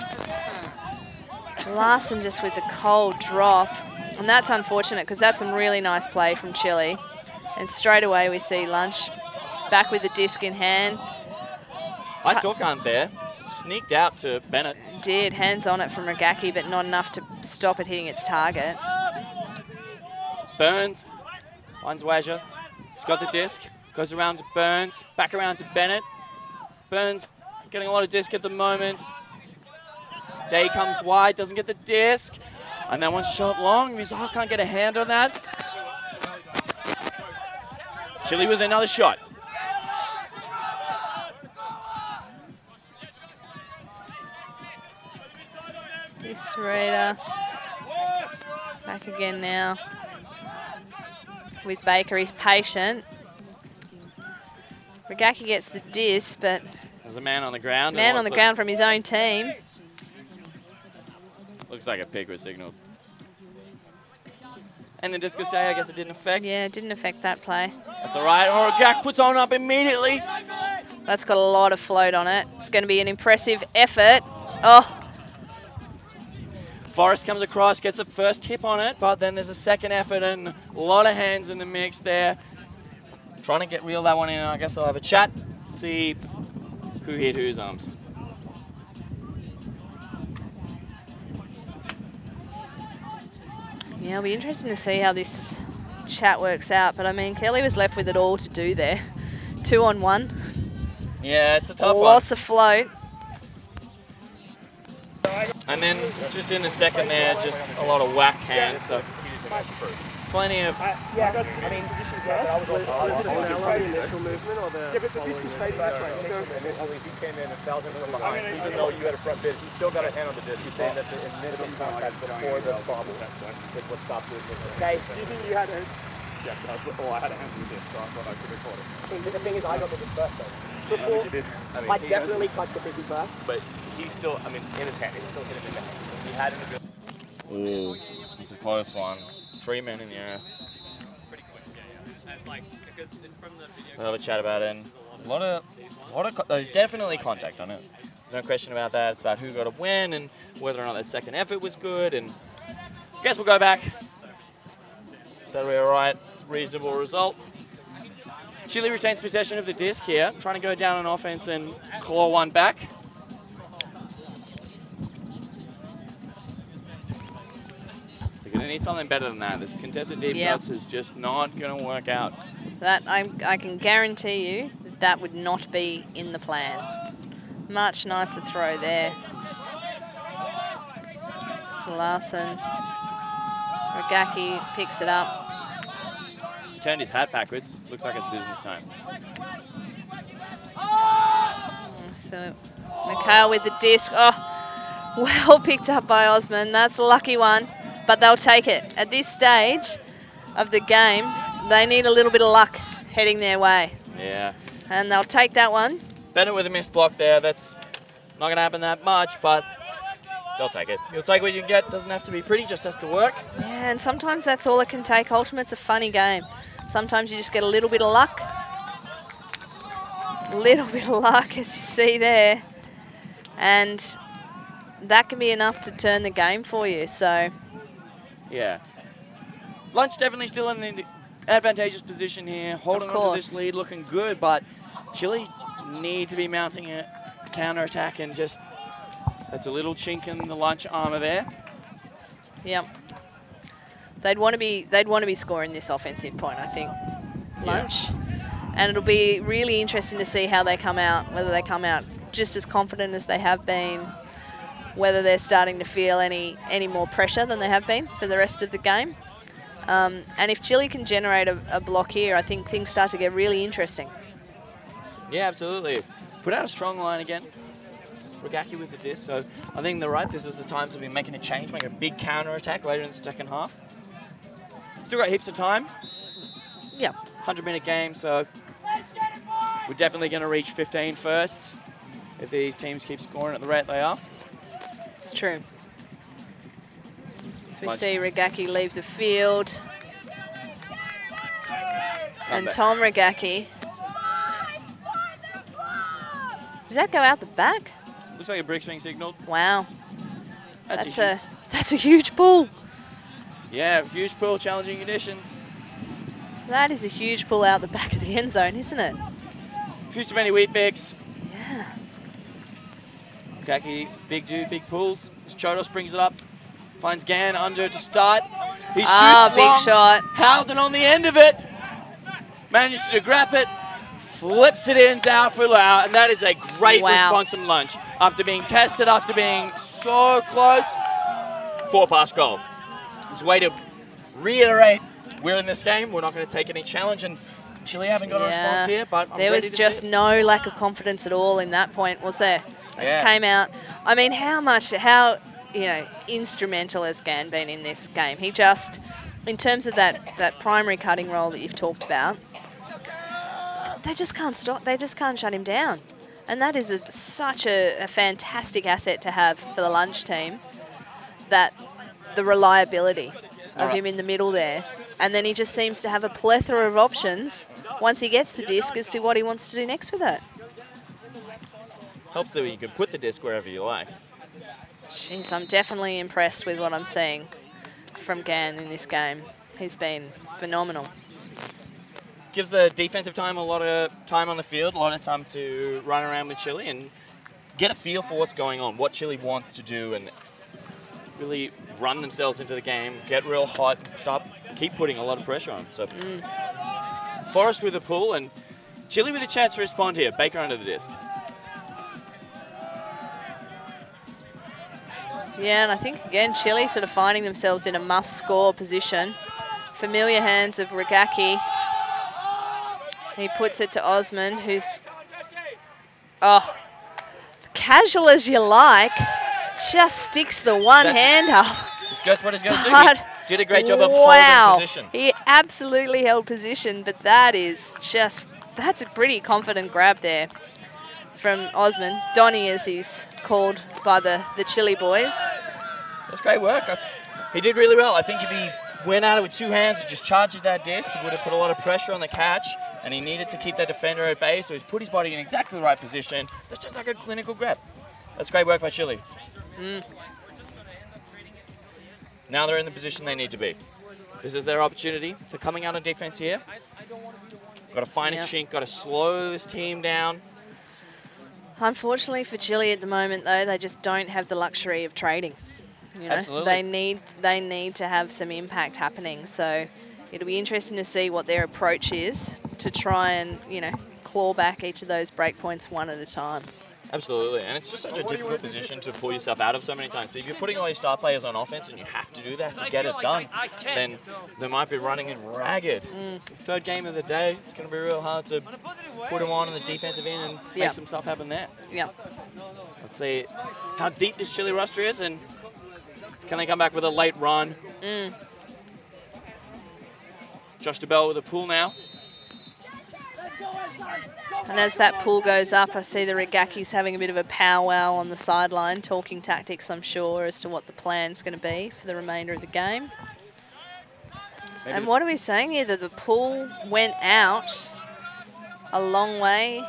Larson just with a cold drop. And that's unfortunate because that's some really nice play from Chile. And straight away we see Lunch back with the disc in hand. Nice talk on there. Sneaked out to Bennett. Did, hands on it from Regaki, but not enough to stop it hitting its target. Burns finds Wazza. He's got the disc. Goes around to Burns. Back around to Bennett. Burns getting a lot of disc at the moment. Day comes wide, doesn't get the disc. And then one shot long. Rizal can't get a hand on that. Chile with another shot. Torita back again now with Baker. He's patient. Regaki gets the disc, but there's a man on the ground. Man on the ground from his own team. Looks like a pick was signaled. And the discus day, I guess it didn't affect. Yeah, it didn't affect that play. That's all right. Oragak puts on up immediately. That's got a lot of float on it. It's going to be an impressive effort. Oh. Forrest comes across, gets the first tip on it, but then there's a second effort and a lot of hands in the mix there. Trying to reel that one in, and I guess they'll have a chat, see who hit whose arms. Yeah, it'll be interesting to see how this chat works out, but I mean, Kelly was left with it all to do there. 2-on-1. Yeah, it's a tough one. Lots of float. And then just in the second there, just a lot of whacked hands. So plenty of. Yeah, I mean, was it the initial movement or the? Yeah, but the disc was straight last way. Only he came in and fell him from behind. Even though you had a front bid, he still got a hand on the disc. He's saying that the initial contact before the bobble is what stopped it. Okay. Do you think you had a? Yes, I had a hand on the disc, so I thought I could record it. The thing is, I got the disc first though. I definitely touched the disc first, but he still, I mean, in his hand, he still hit him in the hand. He had him in the. Ooh, it's a close one. 3 men in the air. Pretty quick, yeah. It's like, because it's from the video. We'll have a chat about it. And a lot of, there's definitely contact on it. There's no question about that. It's about who got a win and whether or not that second effort was good. And I guess we'll go back. That'll be all right. Reasonable result. Chile retains possession of the disc here, trying to go down on offense and claw one back. They're going to need something better than that. This contested deep shots is just not going to work out. That I can guarantee you that would not be in the plan. Much nicer throw there. Larson. Regaki picks it up. He's turned his hat backwards. Looks like it's business time. So Mikhail with the disc. Oh, well picked up by Osman. That's a lucky one, but they'll take it. At this stage of the game, they need a little bit of luck heading their way. Yeah. And they'll take that one. Bennett with a missed block there. That's not going to happen that much, but they'll take it. You'll take what you can get. Doesn't have to be pretty, just has to work. Yeah, and sometimes that's all it can take. Ultimate's a funny game. Sometimes you just get a little bit of luck. A little bit of luck, as you see there. And that can be enough to turn the game for you, so. Yeah. Lunch definitely still in the advantageous position here, holding on to this lead, looking good, but Chile need to be mounting a counter-attack, and just, that's a little chink in the lunch armor there. Yep. They'd want to be scoring this offensive point, I think. Lunch. Yeah. And it'll be really interesting to see how they come out, whether they come out just as confident as they have been, whether they're starting to feel any more pressure than they have been for the rest of the game. And if Chile can generate a block here, I think things start to get really interesting. Yeah, absolutely. Put out a strong line again. Regaki with the disc, so I think they're right. This is the time to be making a change, making a big counter-attack later in the second half. Still got heaps of time. Yeah. 100-minute game, so we're definitely going to reach 15 first if these teams keep scoring at the rate they are. It's true. So we see Regaki leave the field. And Tom Regaki. Does that go out the back? Looks like a brick's being signaled. Wow. That's a huge pull. Yeah, huge pull, challenging conditions. That is a huge pull out the back of the end zone, isn't it? Few too many wheat picks. Yeah. Regaki, big dude, big pulls. As Chodos brings it up, finds Gan under to start. He shoots big shot. Howden on the end of it. Manages to grab it. Flips it in to out for Lau, and that is a great response from Lunch. After being tested, after being so close, 4-pass goal. It's a way to reiterate, we're in this game, we're not going to take any challenge, and Chile haven't got a response here, but I'm there was just no lack of confidence at all in that point, was there? It just came out. I mean, how instrumental has Gan been in this game? He just, in terms of that primary cutting role that you've talked about, they just can't stop. They just can't shut him down. And that is such a fantastic asset to have for the Lunch team, that the reliability of him in the middle there. And then he just seems to have a plethora of options once he gets the disc as to what he wants to do next with it. Helps that you can put the disc wherever you like. Jeez, I'm definitely impressed with what I'm seeing from Gan in this game. He's been phenomenal. Gives the defensive time a lot of time on the field, a lot of time to run around with Chile and get a feel for what's going on, what Chile wants to do, and really run themselves into the game, get real hot, keep putting a lot of pressure on. So Forrest with a pull, and Chile with a chance to respond here. Baker under the disc. Yeah, and I think, again, Chile sort of finding themselves in a must-score position. Familiar hands of Regaki. He puts it to Osman, who's, casual as you like, just sticks the one hand up. It's just what he's going to do. He did a great job of holding position. He absolutely held position, but that's a pretty confident grab there from Osman. Donnie, as he's called by the Chile boys. That's great work. He did really well. I think if he went at it with two hands and just charged at that disc, he would have put a lot of pressure on the catch, and he needed to keep that defender at bay, so he's put his body in exactly the right position. That's just like a clinical grab. That's great work by Chile. Now they're in the position they need to be. This is their opportunity. They're coming out on defense here. Got to find a chink, got to slow this team down. Unfortunately for Chile at the moment, though, they just don't have the luxury of trading. You know, absolutely. They need to have some impact happening. So it'll be interesting to see what their approach is to try and, claw back each of those break points one at a time. Absolutely, and it's just such a difficult position to pull yourself out of so many times. But if you're putting all your star players on offense and you have to do that to get it done, then they might be running it ragged. Third game of the day, it's going to be real hard to put them on the defensive end and make some stuff happen there. Yeah. Let's see how deep this Chile roster is, and can they come back with a late run? Josh DeBell with a pull now. And as that pull goes up, I see the Regaki's having a bit of a powwow on the sideline, talking tactics, I'm sure, as to what the plan's going to be for the remainder of the game. And what are we saying here? That the pull went out a long way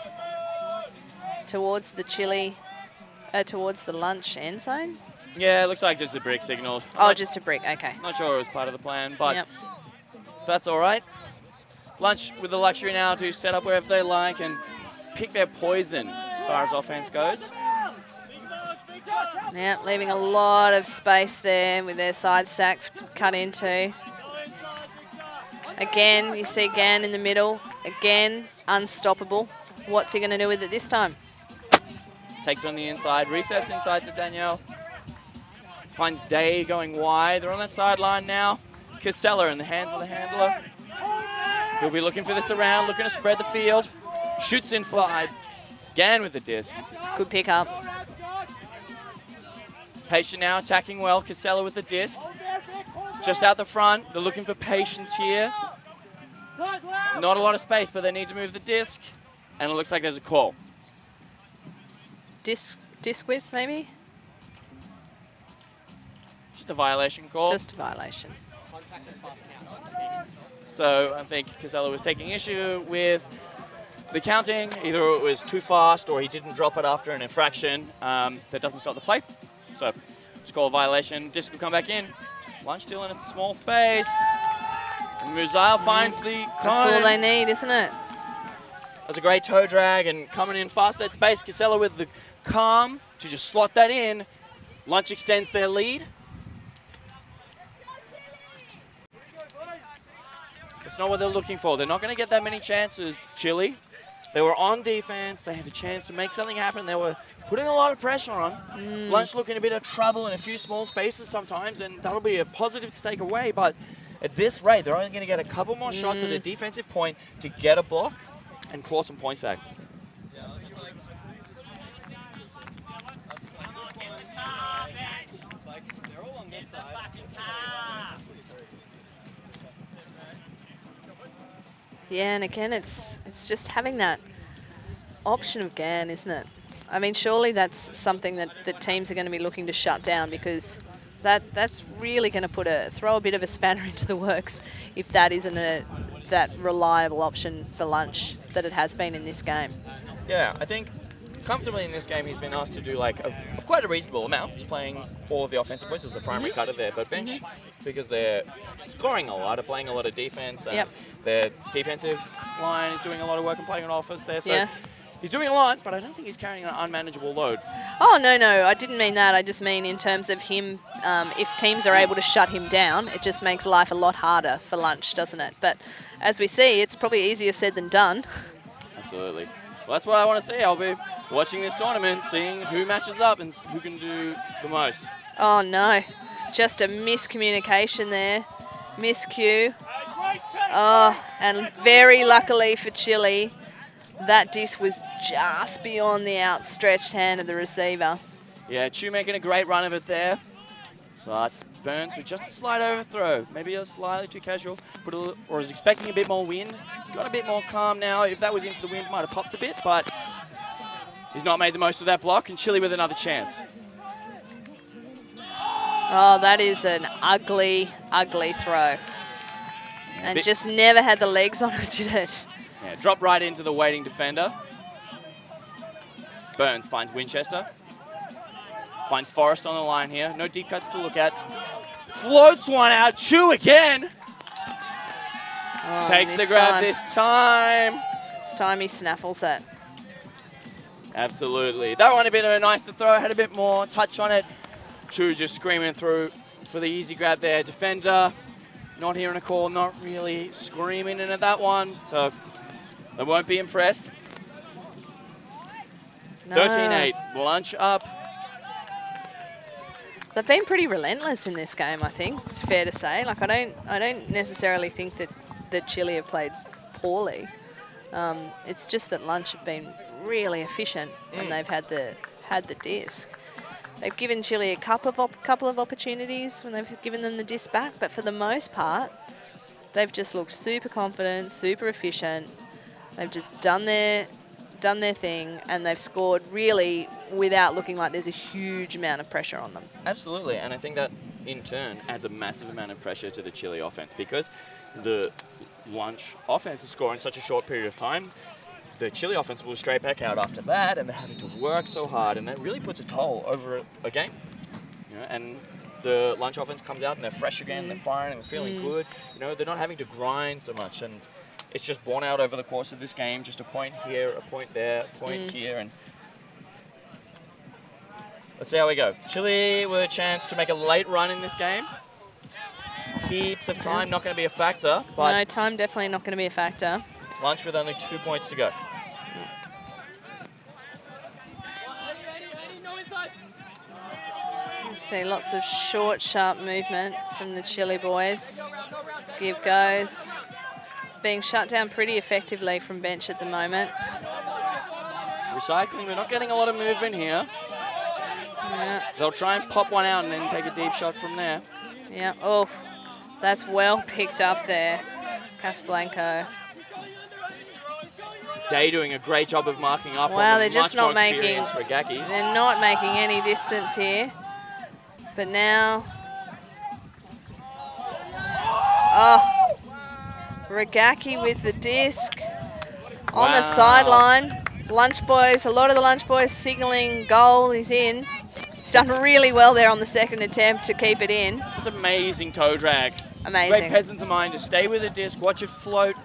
towards the Chile, towards the Lunch end zone? Yeah, it looks like just a brick signal. Oh, just a brick, okay. Not sure it was part of the plan, but that's all right. Lunch with the luxury now to set up wherever they like and pick their poison as far as offense goes. Yeah, leaving a lot of space there with their side stack to cut into. Again, you see Gan in the middle. Again, unstoppable. What's he going to do with it this time? Takes it on the inside, resets inside to Danielle. Finds Day going wide. They're on that sideline now. Casella in the hands of the handler. He'll be looking for this around, looking to spread the field. Shoots inside. Gan with the disc. It's a good pickup. Patient now attacking well. Casella with the disc. Just out the front. They're looking for patience here. Not a lot of space, but they need to move the disc. And it looks like there's a call. Disc width, maybe? Just a violation call. Just a violation. So I think Casella was taking issue with the counting. Either it was too fast or he didn't drop it after an infraction that doesn't stop the play. So just call a violation. Disc will come back in. Lunch still in its small space. And Muzail finds the cone. That's all they need, isn't it? That's a great toe drag and coming in fast that space. Casella with the calm to just slot that in. Lunch extends their lead. It's not what they're looking for. They're not going to get that many chances, Chile. They were on defense. They had a chance to make something happen. They were putting a lot of pressure on. Lunch looking a bit of trouble in a few small spaces sometimes, and that'll be a positive to take away. But at this rate, they're only going to get a couple more shots at a defensive point to get a block and claw some points back. Yeah, and again, it's just having that option of Gan, isn't it? I mean, surely that's something that teams are going to be looking to shut down, because that's really going to throw a bit of a spanner into the works if that isn't that reliable option for Lunch that it has been in this game. Yeah, I think comfortably in this game he's been asked to do like quite a reasonable amount. He's playing all of the offensive points as the primary cutter there, but bench because they're scoring a lot, are playing a lot of defense, and their defensive line is doing a lot of work and playing on offense there. So he's doing a lot, but I don't think he's carrying an unmanageable load. Oh, no, I didn't mean that. I just mean in terms of him, if teams are able to shut him down, it just makes life a lot harder for Lunch, doesn't it? But as we see, it's probably easier said than done. Absolutely. Well, that's what I want to see. I'll be watching this tournament, seeing who matches up and who can do the most. Oh, no. Just a miscommunication there. Miscue. Oh, and very luckily for Chile, that disc was just beyond the outstretched hand of the receiver. Yeah, Chu making a great run of it there. But Burns with just a slight overthrow. Maybe a slightly too casual, or is expecting a bit more wind. He's got a bit more calm now. If that was into the wind, might have popped a bit, but he's not made the most of that block, and Chile with another chance. Oh, that is an ugly, ugly throw. And just never had the legs on it, did it? Yeah, drop right into the waiting defender. Burns finds Winchester. Finds Forrest on the line here. No deep cuts to look at. Floats one out. Chu again. Oh, Takes the grab this time. This time he snaffles it. Absolutely. That one a bit of a nicer throw. Had a bit more touch on it. Chu just screaming through for the easy grab there. Defender not hearing a call. Not really screaming into that one. So they won't be impressed. 13-8. Lunch up. They've been pretty relentless in this game, I think. It's fair to say. Like, I don't necessarily think that Chile have played poorly. It's just that Lunch have been really efficient when they've had the disc. They've given Chile a couple of opportunities when they've given them the disc back, but for the most part, they've just looked super confident, super efficient. They've just done their thing, and they've scored really without looking like there's a huge amount of pressure on them. Absolutely, and I think that in turn adds a massive amount of pressure to the Chile offense, because the Lunch offense is scoring such a short period of time. The Chile offense will straight back out after that, and they're having to work so hard, and that really puts a toll over a game. You know, and the Lunch offense comes out and they're fresh again, they're firing, and they're feeling good. You know, they're not having to grind so much, and it's just borne out over the course of this game. Just a point here, a point there, a point here, and let's see how we go. Chile with a chance to make a late run in this game. Heaps of time, not going to be a factor. But no, time definitely not going to be a factor. Lunch with only 2 points to go. See lots of short, sharp movement from the Chile boys. Give goes. Being shut down pretty effectively from bench at the moment. Recycling, we're not getting a lot of movement here. Yeah. They'll try and pop one out and then take a deep shot from there. Yeah, oh, that's well picked up there, Casablanco. Day doing a great job of marking up. Wow, on they're just not making, Regaki. they're not making any distance here. But now, oh, Regaki with the disc on the sideline. Lunch boys, a lot of the lunch boys signaling goal. He's in. He's done really well there on the second attempt to keep it in. It's amazing toe drag. Amazing. Great peasants of mine to stay with the disc, watch it float.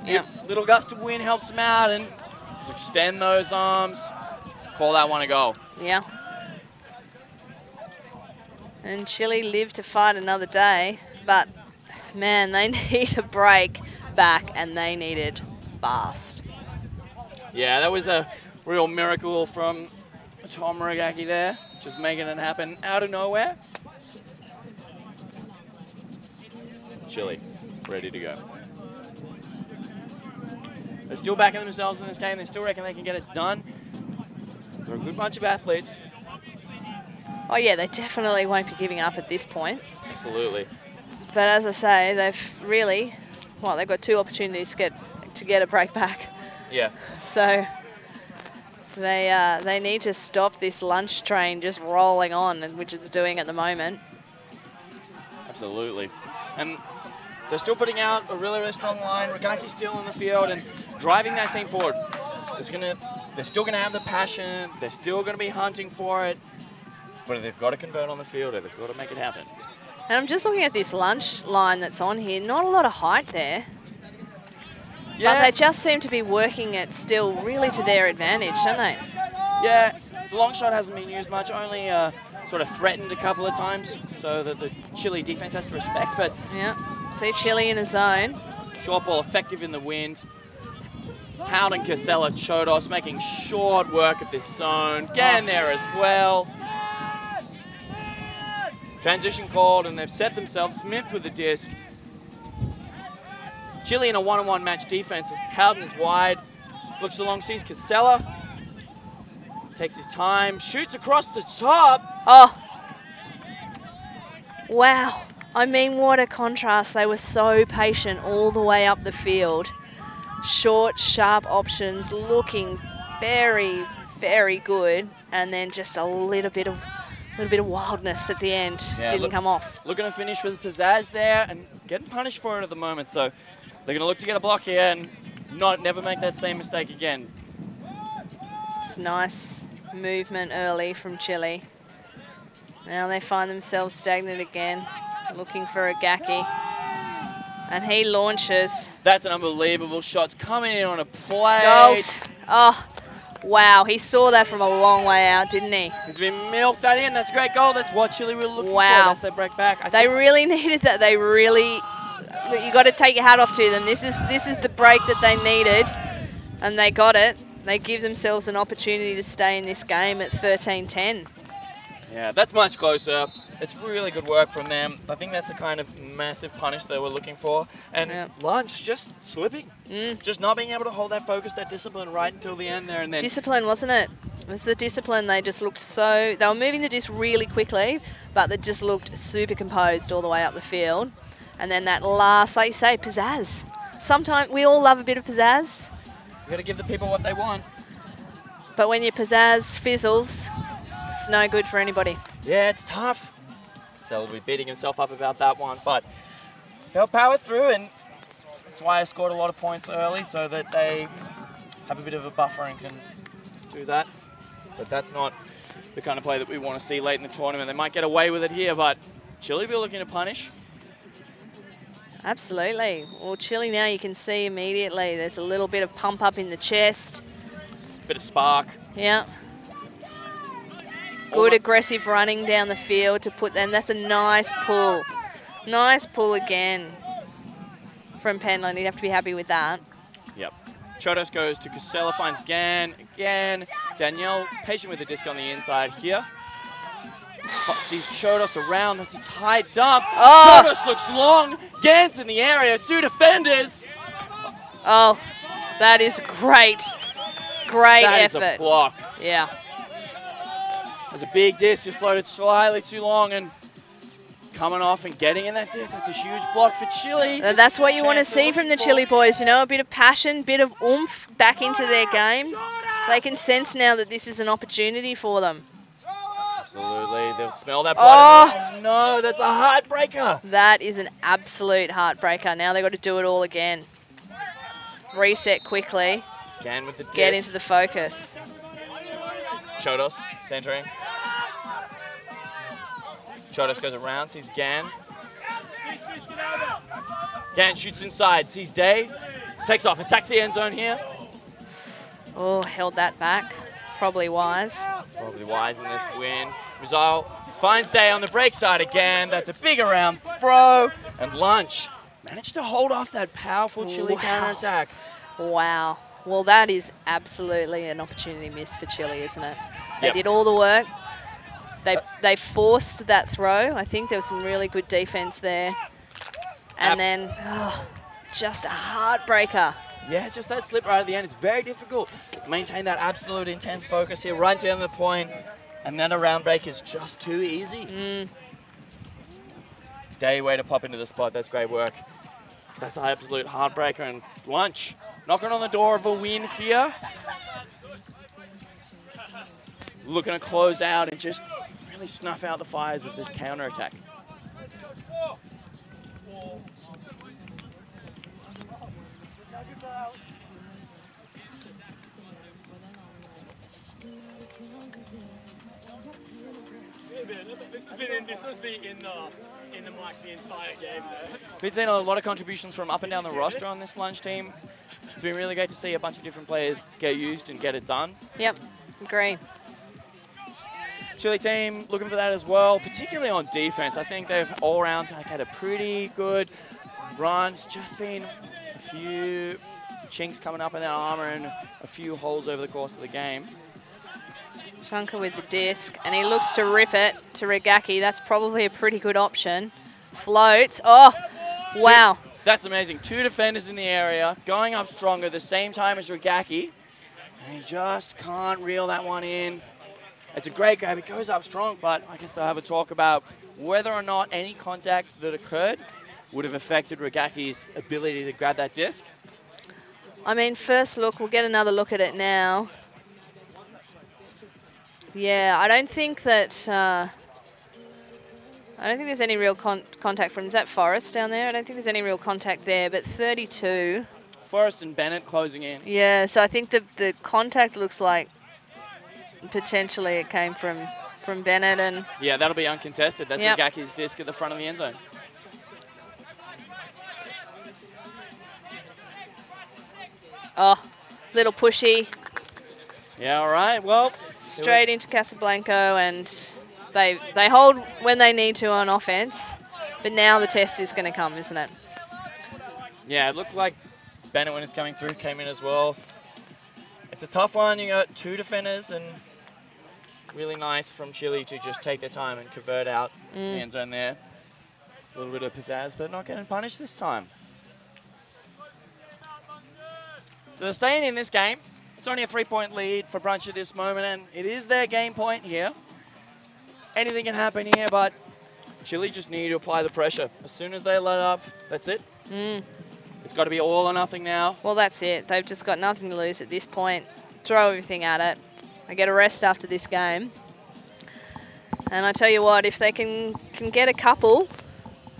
Yep. Little gust of wind helps them out, and just extend those arms. Call that one a goal. Yeah. And Chile live to fight another day, but man, they need a break back, and they need it fast. Yeah, that was a real miracle from Tom Regaki there, just making it happen out of nowhere. Chile, ready to go. They're still backing themselves in this game. They still reckon they can get it done. They're a good bunch of athletes. Oh yeah, they definitely won't be giving up at this point. Absolutely. But as I say, they've really, well, they've got 2 opportunities to get a break back. Yeah. So they need to stop this lunch train just rolling on, which it's doing at the moment. Absolutely. And they're still putting out a really, really strong line. Regaki's still in the field and driving that team forward. They're still going to have the passion. They're still going to be hunting for it. But they've got to convert on the field, or they've got to make it happen. And I'm just looking at this lunch line that's on here. Not a lot of height there. Yeah. But they just seem to be working it still really to their advantage, don't they? Yeah, the long shot hasn't been used much, only sort of threatened a couple of times, so that the Chile defense has to respect. But yeah, see Chile in a zone. Short ball effective in the wind. Howden, Casella, Chodos making short work of this zone. Getting there as well. Transition called, and they've set themselves. Smith with the disc. Chile in a one-on-one match defense. Howden is wide. Looks along, sees Casella. Takes his time, shoots across the top. Oh. Wow. I mean, what a contrast. They were so patient all the way up the field. Short, sharp options, looking very, very good. And then just a little bit of wildness at the end. Yeah, didn't come off. Looking to finish with pizzazz there and getting punished for it at the moment. So they're going to look to get a block here and never make that same mistake again. It's nice movement early from Chile. Now they find themselves stagnant again, looking for a Gaki. And he launches. That's an unbelievable shot. It's coming in on a plate. Gold. Oh, wow. He saw that from a long way out, didn't he? He's been milked that in. That's a great goal. That's what Chile were looking for. That's their break back. They really needed that. They really, you got to take your hat off to them. This is the break that they needed, and they got it. They give themselves an opportunity to stay in this game at 13-10. Yeah, that's much closer. It's really good work from them. I think that's a kind of massive punish they were looking for. And Lunch just slipping. Just not being able to hold that focus, that discipline right until the end there. And then discipline, wasn't it? It was the discipline. They just looked so... They were moving the disc really quickly, but they just looked super composed all the way up the field. And then that last, like you say, pizzazz. Sometimes we all love a bit of pizzazz. You got to give the people what they want. But when your pizzazz fizzles, it's no good for anybody. Yeah, it's tough. So he'll be beating himself up about that one, but they'll power through, and that's why I scored a lot of points early, so that they have a bit of a buffer and can do that. But that's not the kind of play that we want to see late in the tournament. They might get away with it here, but Chile will be looking to punish. Absolutely. Well, Chile now, you can see immediately there's a little bit of pump up in the chest. Bit of spark. Yeah. Good aggressive running down the field to put them. That's a nice pull. Nice pull again from Penland. You'd have to be happy with that. Yep. Chodos goes to Casella, finds Gan again. Danielle, patient with the disc on the inside here. Sees Chodos around. That's a tight dump. Oh. Chodos looks long. Gan's in the area. 2 defenders. Oh, that is great. Great effort. That is a block. Yeah. There's a big disc. It floated slightly too long and coming off and getting in that disc. That's a huge block for Chile. That's what you want to see from the Chile boys, you know, a bit of passion, bit of oomph back into their game. They can sense now that this is an opportunity for them. Absolutely. They'll smell that blood. Oh, no, that's a heartbreaker. That is an absolute heartbreaker. Now they've got to do it all again. Reset quickly. Gan with the disc. Get into the focus. Chodos centering. Chodos goes around, sees Gan. Gan shoots inside, sees Day. Takes off, attacks the end zone here. Oh, held that back. Probably wise. Probably wise in this win. Rizal finds Day on the break side again. That's a big around throw. And Lunch managed to hold off that powerful Chile counterattack. Wow. Well, that is absolutely an opportunity miss for Chile, isn't it? They did all the work. They forced that throw. I think there was some really good defense there. And then just a heartbreaker. Yeah, just that slip right at the end. It's very difficult to maintain that absolute intense focus here right down the point. And then a round break is just too easy. Day way to pop into the spot. That's great work. That's an absolute heartbreaker. And Lunch knocking on the door of a win here. Looking to close out and just really snuff out the fires of this counterattack. This has been in the mic the entire game there. Been seeing a lot of contributions from up and down the roster on this Lunch team. It's been really great to see a bunch of different players get used and get it done. Yep, agree. Chile team looking for that as well, particularly on defense. I think they've all around had a pretty good run. It's just been a few chinks coming up in their armor and a few holes over the course of the game. Chunka with the disc, and he looks to rip it to Regaki. That's probably a pretty good option. Floats. Oh, wow. That's amazing. 2 defenders in the area, going up strong at the same time as Regaki. And he just can't reel that one in. It's a great grab. It goes up strong, but I guess they'll have a talk about whether or not any contact that occurred would have affected Regaki's ability to grab that disc. I mean, first look, we'll get another look at it now. Yeah, I don't think that... I don't think there's any real contact from... Is that Forrest down there? I don't think there's any real contact there, but 32. Forrest and Bennett closing in. Yeah, so I think the contact looks like potentially it came from Bennett. And yeah, that'll be uncontested. That's Regaki's disc at the front of the end zone. Oh, little pushy. Yeah, all right, well. Straight into Casablanco, and they hold when they need to on offense, but now the test is going to come, isn't it? Yeah, it looked like Bennett, when it's coming through, came in as well. It's a tough one. You got 2 defenders, and really nice from Chile to just take their time and convert out the end zone there. A little bit of pizzazz, but not getting punished this time. So they're staying in this game. It's only a 3-point lead for Brunch at this moment, and it is their game point here. Anything can happen here, but Chile just need to apply the pressure. As soon as they let up, that's it. It's got to be all or nothing now. Well, that's it. They've just got nothing to lose at this point. Throw everything at it. They get a rest after this game. And I tell you what, if they can get a couple,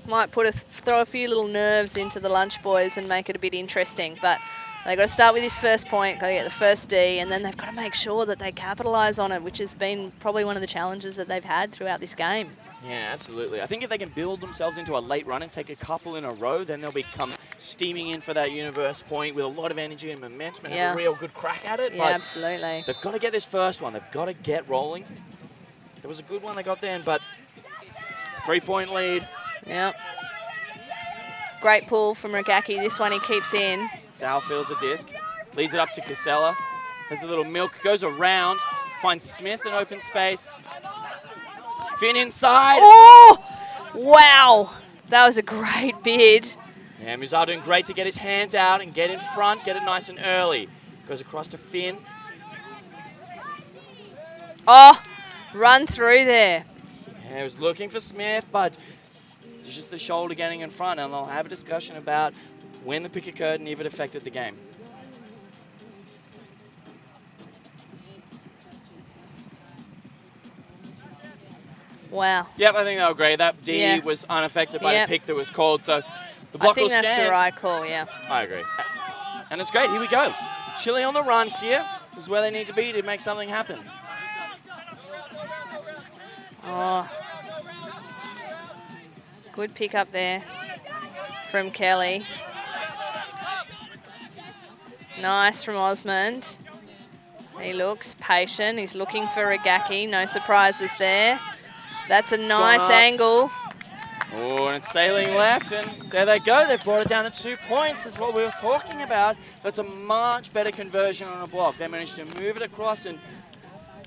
might throw a few little nerves into the Lunch boys and make it a bit interesting. But they've got to start with this first point, got to get the first D, and then they've got to make sure that they capitalise on it, which has been probably one of the challenges that they've had throughout this game. Yeah, absolutely. I think if they can build themselves into a late run and take a couple in a row, then they'll become steaming in for that universe point with a lot of energy and momentum and have a real good crack at it. Yeah, but absolutely. they've got to get this first one. They've got to get rolling. There was a good one they got then, but 3-point lead. Yep. Great pull from Regaki. This one he keeps in. Sal fields a disc, leads it up to Casella. Has a little milk, goes around, finds Smith in open space. Finn inside. Oh! Wow. That was a great bid. Yeah, Muzar doing great to get his hands out and get in front, get it nice and early. Goes across to Finn. Oh, run through there. Yeah, he was looking for Smith, but it's just the shoulder getting in front, and they'll have a discussion about when the pick occurred and if it affected the game. Wow. Yep, I think they'll agree. That D was unaffected by the pick that was called, so the block will stand. I think that's the right call, yeah. I agree. And it's great. Here we go. Chile on the run here. This is where they need to be to make something happen. Oh. Good pick up there from Kelly. Nice from Osmond. He looks patient. He's looking for Regaki. No surprises there. That's a nice angle. Oh, and it's sailing left, and there they go. They've brought it down to 2 points. That's what we were talking about. That's a much better conversion on a block. They managed to move it across, and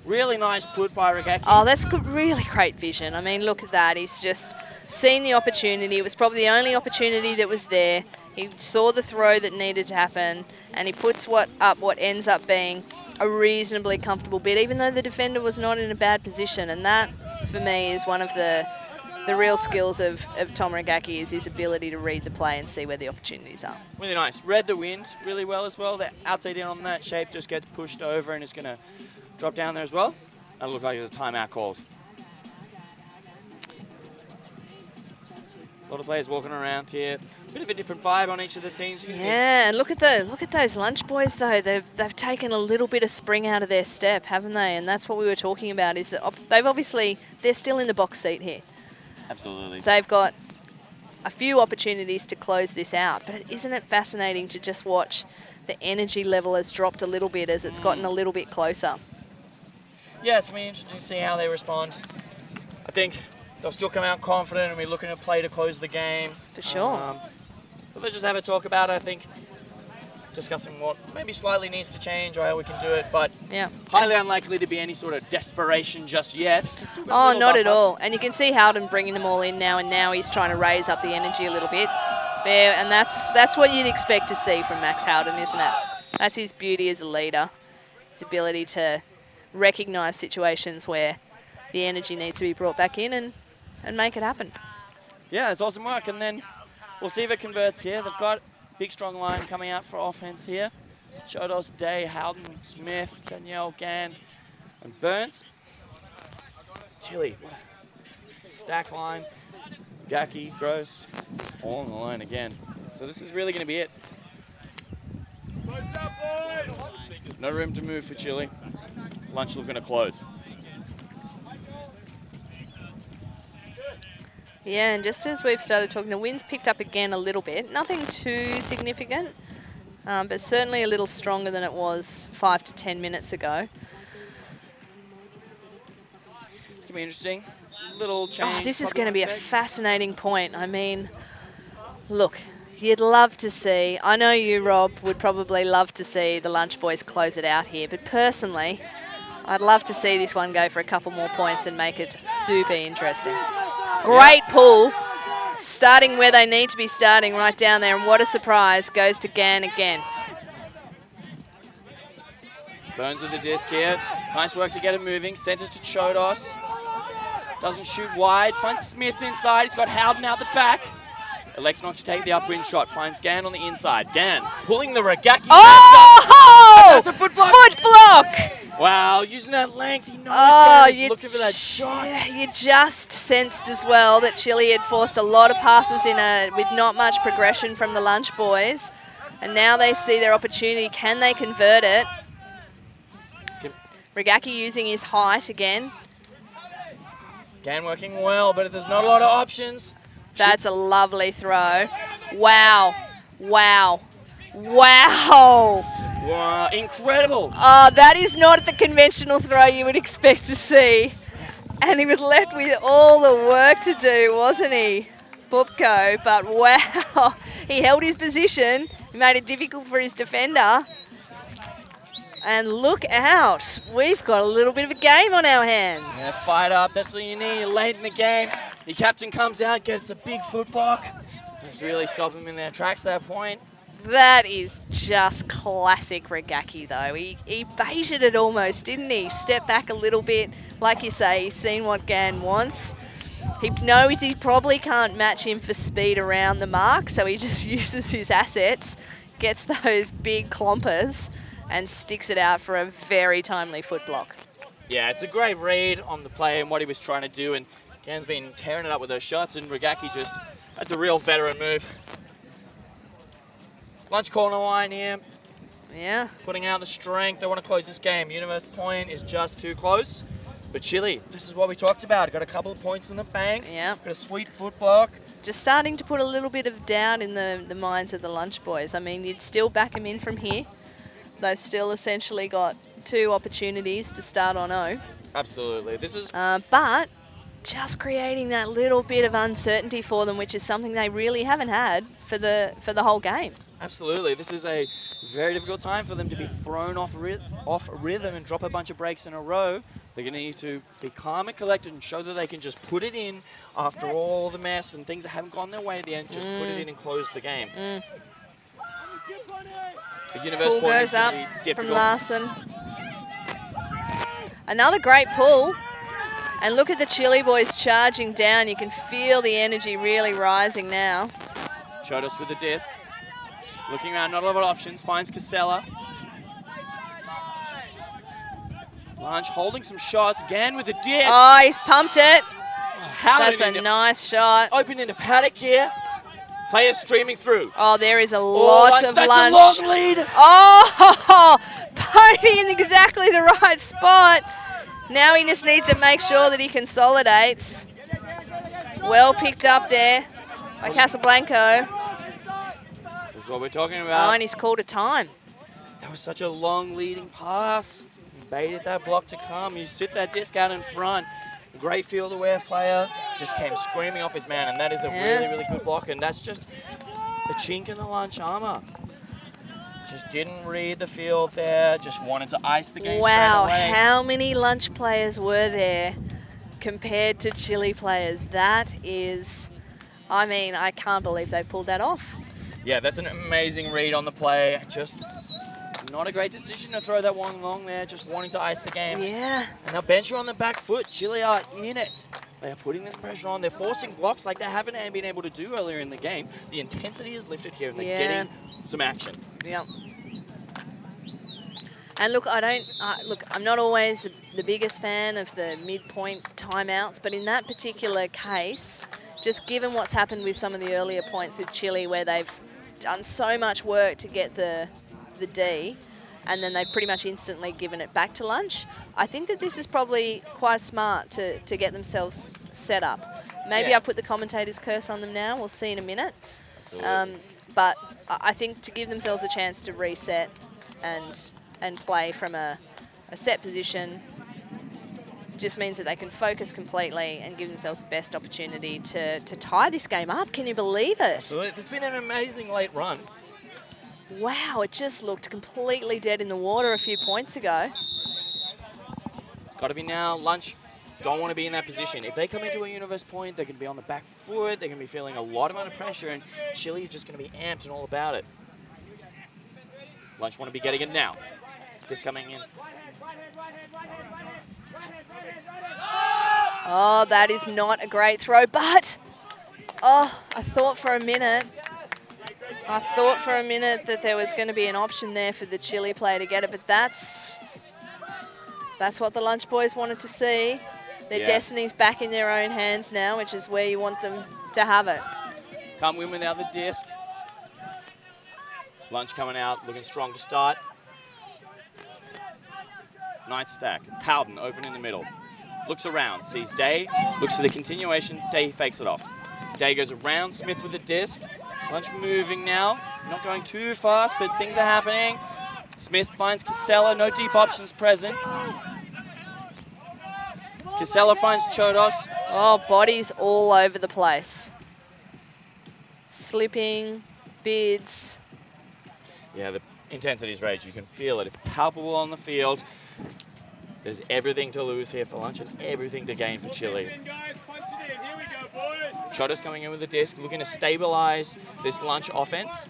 really nice put by Regaki. Oh, that's good, really great vision. I mean, look at that. He's just seen the opportunity. It was probably the only opportunity that was there. He saw the throw that needed to happen, and he puts what ends up being a reasonably comfortable bid, even though the defender was not in a bad position. And that, for me, is one of the real skills of Tom Regaki, is his ability to read the play and see where the opportunities are. Really nice. Read the wind really well as well. The outside in on that shape just gets pushed over and is going to drop down there as well. That looked like it was a timeout called. A lot of players walking around here. Bit of a different vibe on each of the teams. Yeah, and look at those lunch boys though. They've taken a little bit of spring out of their step, haven't they? And that's what we were talking about. Is that they're still in the box seat here. Absolutely. They've got a few opportunities to close this out, but isn't it fascinating to just watch the energy level has dropped a little bit as it's gotten a little bit closer? Yeah, it's going to be interesting to see how they respond. I think they'll still come out confident and be looking to play to close the game. For sure. But let's just have a talk about it, I think, discussing what maybe slightly needs to change or how we can do it, but highly unlikely to be any sort of desperation just yet. Oh, not at all. And you can see Howden bringing them all in now, and now he's trying to raise up the energy a little bit there, and that's what you'd expect to see from Max Howden, isn't it? That's his beauty as a leader, his ability to recognise situations where the energy needs to be brought back in and make it happen. Yeah, it's awesome work, and then we'll see if it converts here. They've got big, strong line coming out for offense here. Chodos, Day, Howden, Smith, Danielle, Gann, and Burns. Chile, what a stack line. Gaki, Gross, all on the line again. So this is really going to be it. No room to move for Chile. Lunch looking to close. Yeah, and just as we've started talking, the wind's picked up again a little bit. Nothing too significant, but certainly a little stronger than it was 5 to 10 minutes ago. It's going to be interesting. Little change. Oh, this is going to be a fascinating point. I mean, look, you'd love to see, I know you, Rob, would probably love to see the Lunch Boys close it out here, but personally, I'd love to see this one go for a couple more points and make it super interesting. Great pull, starting where they need to be starting, right down there, and what a surprise, goes to Gann again. Burns with the disc here. Nice work to get it moving. Centers to Chodos. Doesn't shoot wide. Finds Smith inside. He's got Howden out the back. Elects not to take the upwind shot. Finds Gann on the inside. Gann pulling the Regaki. Oh! That's a foot block. Foot block! Wow, using that length, he knows he's looking for that shot. Yeah, you just sensed as well that Chile had forced a lot of passes with not much progression from the Lunch Boys. And now they see their opportunity. Can they convert it? Regaki using his height again. Again, working well, but there's not a lot of options. That's a lovely throw. Wow. Wow. Wow. Wow, incredible. That is not the conventional throw you would expect to see. And he was left with all the work to do, wasn't he, Bubko? But wow, he held his position. He made it difficult for his defender. And look out, we've got a little bit of a game on our hands. Yeah, fired up, that's what you need late in the game. Your captain comes out, gets a big foot block. Just really stop him in their tracks at that point. That is just classic Regaki, though. He baited it almost, didn't he? Stepped back a little bit. Like you say, he's seen what Gan wants. He knows he probably can't match him for speed around the mark, so he just uses his assets, gets those big clompers, and sticks it out for a very timely foot block. Yeah, it's a great read on the play and what he was trying to do, and Gan's been tearing it up with those shots, and Regaki just, that's a real veteran move. Lunch corner line here. Yeah. Putting out the strength. They want to close this game. Universe point is just too close. But Chile, this is what we talked about. Got a couple of points in the bank. Yeah. Got a sweet foot block. Just starting to put a little bit of doubt in the minds of the Lunch boys. I mean, you'd still back them in from here. They've still essentially got 2 opportunities to start on 0. Absolutely. This is... but just creating that little bit of uncertainty for them, which is something they really haven't had for the whole game. Absolutely. This is a very difficult time for them to be thrown off rhythm and drop a bunch of breaks in a row. They're going to need to be calm and collected and show that they can just put it in after all the mess and things that haven't gone their way at the end. Just put it in and close the game. The universe Pull point goes is up going to be difficult. from Larson. Another great pull. And look at the Chile boys charging down. You can feel the energy really rising now. Chodos with the disc. Looking around, not a lot of options. Finds Casella. Lunch holding some shots. Gan with the disc. Oh, he's pumped it. That's a nice shot. Open into paddock here. Players streaming through. Oh, there is a lot of That's Lunch. That's a long lead. Oh, Pony in exactly the right spot. Now he just needs to make sure that he consolidates. Well picked up there by Casablanco. This is what we're talking about. Oh, and he's called a time. That was such a long leading pass. He baited that block to come. You sit that disc out in front. Great field aware player. Just came screaming off his man, and that is a really, really good block. And that's just a chink in the Lunch armor. Just didn't read the field there. Just wanted to ice the game straight away. Wow, how many Lunch players were there compared to Chile players? That is, I mean, I can't believe they pulled that off. Yeah, that's an amazing read on the play. Just not a great decision to throw that one long there, just wanting to ice the game. Yeah. And they'll bench her on the back foot. Chile are in it. They are putting this pressure on. They're forcing blocks like they haven't been able to do earlier in the game. The intensity is lifted here, and they're getting some action. Yep. And look, I'm not always the biggest fan of the midpoint timeouts, but in that particular case, just given what's happened with some of the earlier points with Chile, where they've done so much work to get the D, and then they've pretty much instantly given it back to Lunch, I think that this is probably quite smart to get themselves set up. Maybe I'll put the commentator's curse on them now. We'll see in a minute. But I think to give themselves a chance to reset and play from a set position just means that they can focus completely and give themselves the best opportunity to tie this game up. Can you believe it? Absolutely. There's been an amazing late run. Wow, it just looked completely dead in the water a few points ago. It's got to be now. Lunch don't want to be in that position. If they come into a universe point, they're going to be on the back foot. They're going to be feeling a lot of under pressure, and Chile are just going to be amped and all about it. Lunch want to be getting it now. Just coming in. Oh, that is not a great throw, but I thought for a minute that there was going to be an option there for the Chile player to get it, but that's what the Lunch boys wanted to see. Their destiny's back in their own hands now, which is where you want them to have it. Can't win without the disc. Lunch coming out, looking strong to start. Nice stack. Howden open in the middle. looks around, sees Day, looks for the continuation, Day fakes it off. Day goes around Smith with the disc. Lunch moving now, not going too fast, but things are happening. Smith finds Casella, no deep options present. Casella finds Chodos. Oh, bodies all over the place. Slipping, bids. Yeah, the intensity's raised. You can feel it. It's palpable on the field. There's everything to lose here for Lunch and everything to gain for Chile. Chodos coming in with the disc, looking to stabilize this Lunch offense.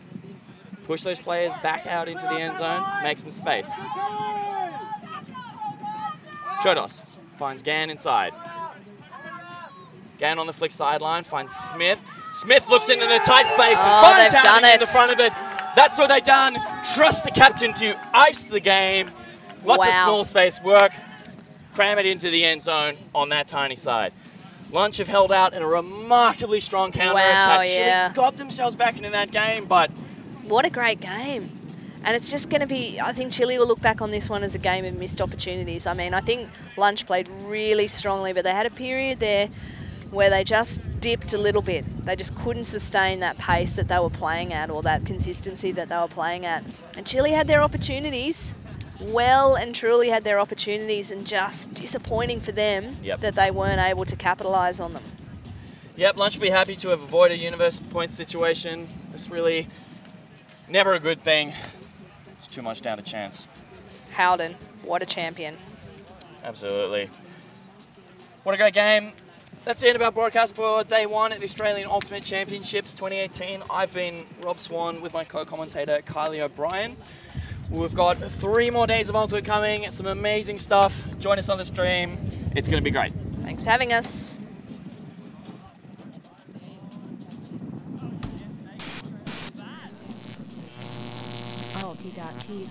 Push those players back out into the end zone, make some space. Chodos finds Gann inside. Gann on the flick sideline, finds Smith. Smith looks into the tight space and finds Howden in the front of it. That's what they've done. Trust the captain to ice the game. Lots of small space work. Cram it into the end zone on that tiny side. Lunch have held out in a remarkably strong counter-attack. Chile got themselves back into that game, but... What a great game. And it's just going to be, I think Chile will look back on this one as a game of missed opportunities. I mean, I think Lunch played really strongly, but they had a period there where they just dipped a little bit. They just couldn't sustain that pace that they were playing at or that consistency that they were playing at. And Chile had their opportunities, well and truly had their opportunities, and just disappointing for them that they weren't able to capitalise on them. Yep, Lunch will be happy to have avoided a universe point situation. It's really never a good thing. It's too much down to chance. Howden, what a champion. Absolutely. What a great game. That's the end of our broadcast for day one at the Australian Ultimate Championships 2018. I've been Rob Swan with my co-commentator Kylie O'Brien. We've got 3 more days of Ultimate coming, some amazing stuff. Join us on the stream. It's going to be great. Thanks for having us. Ulti.tv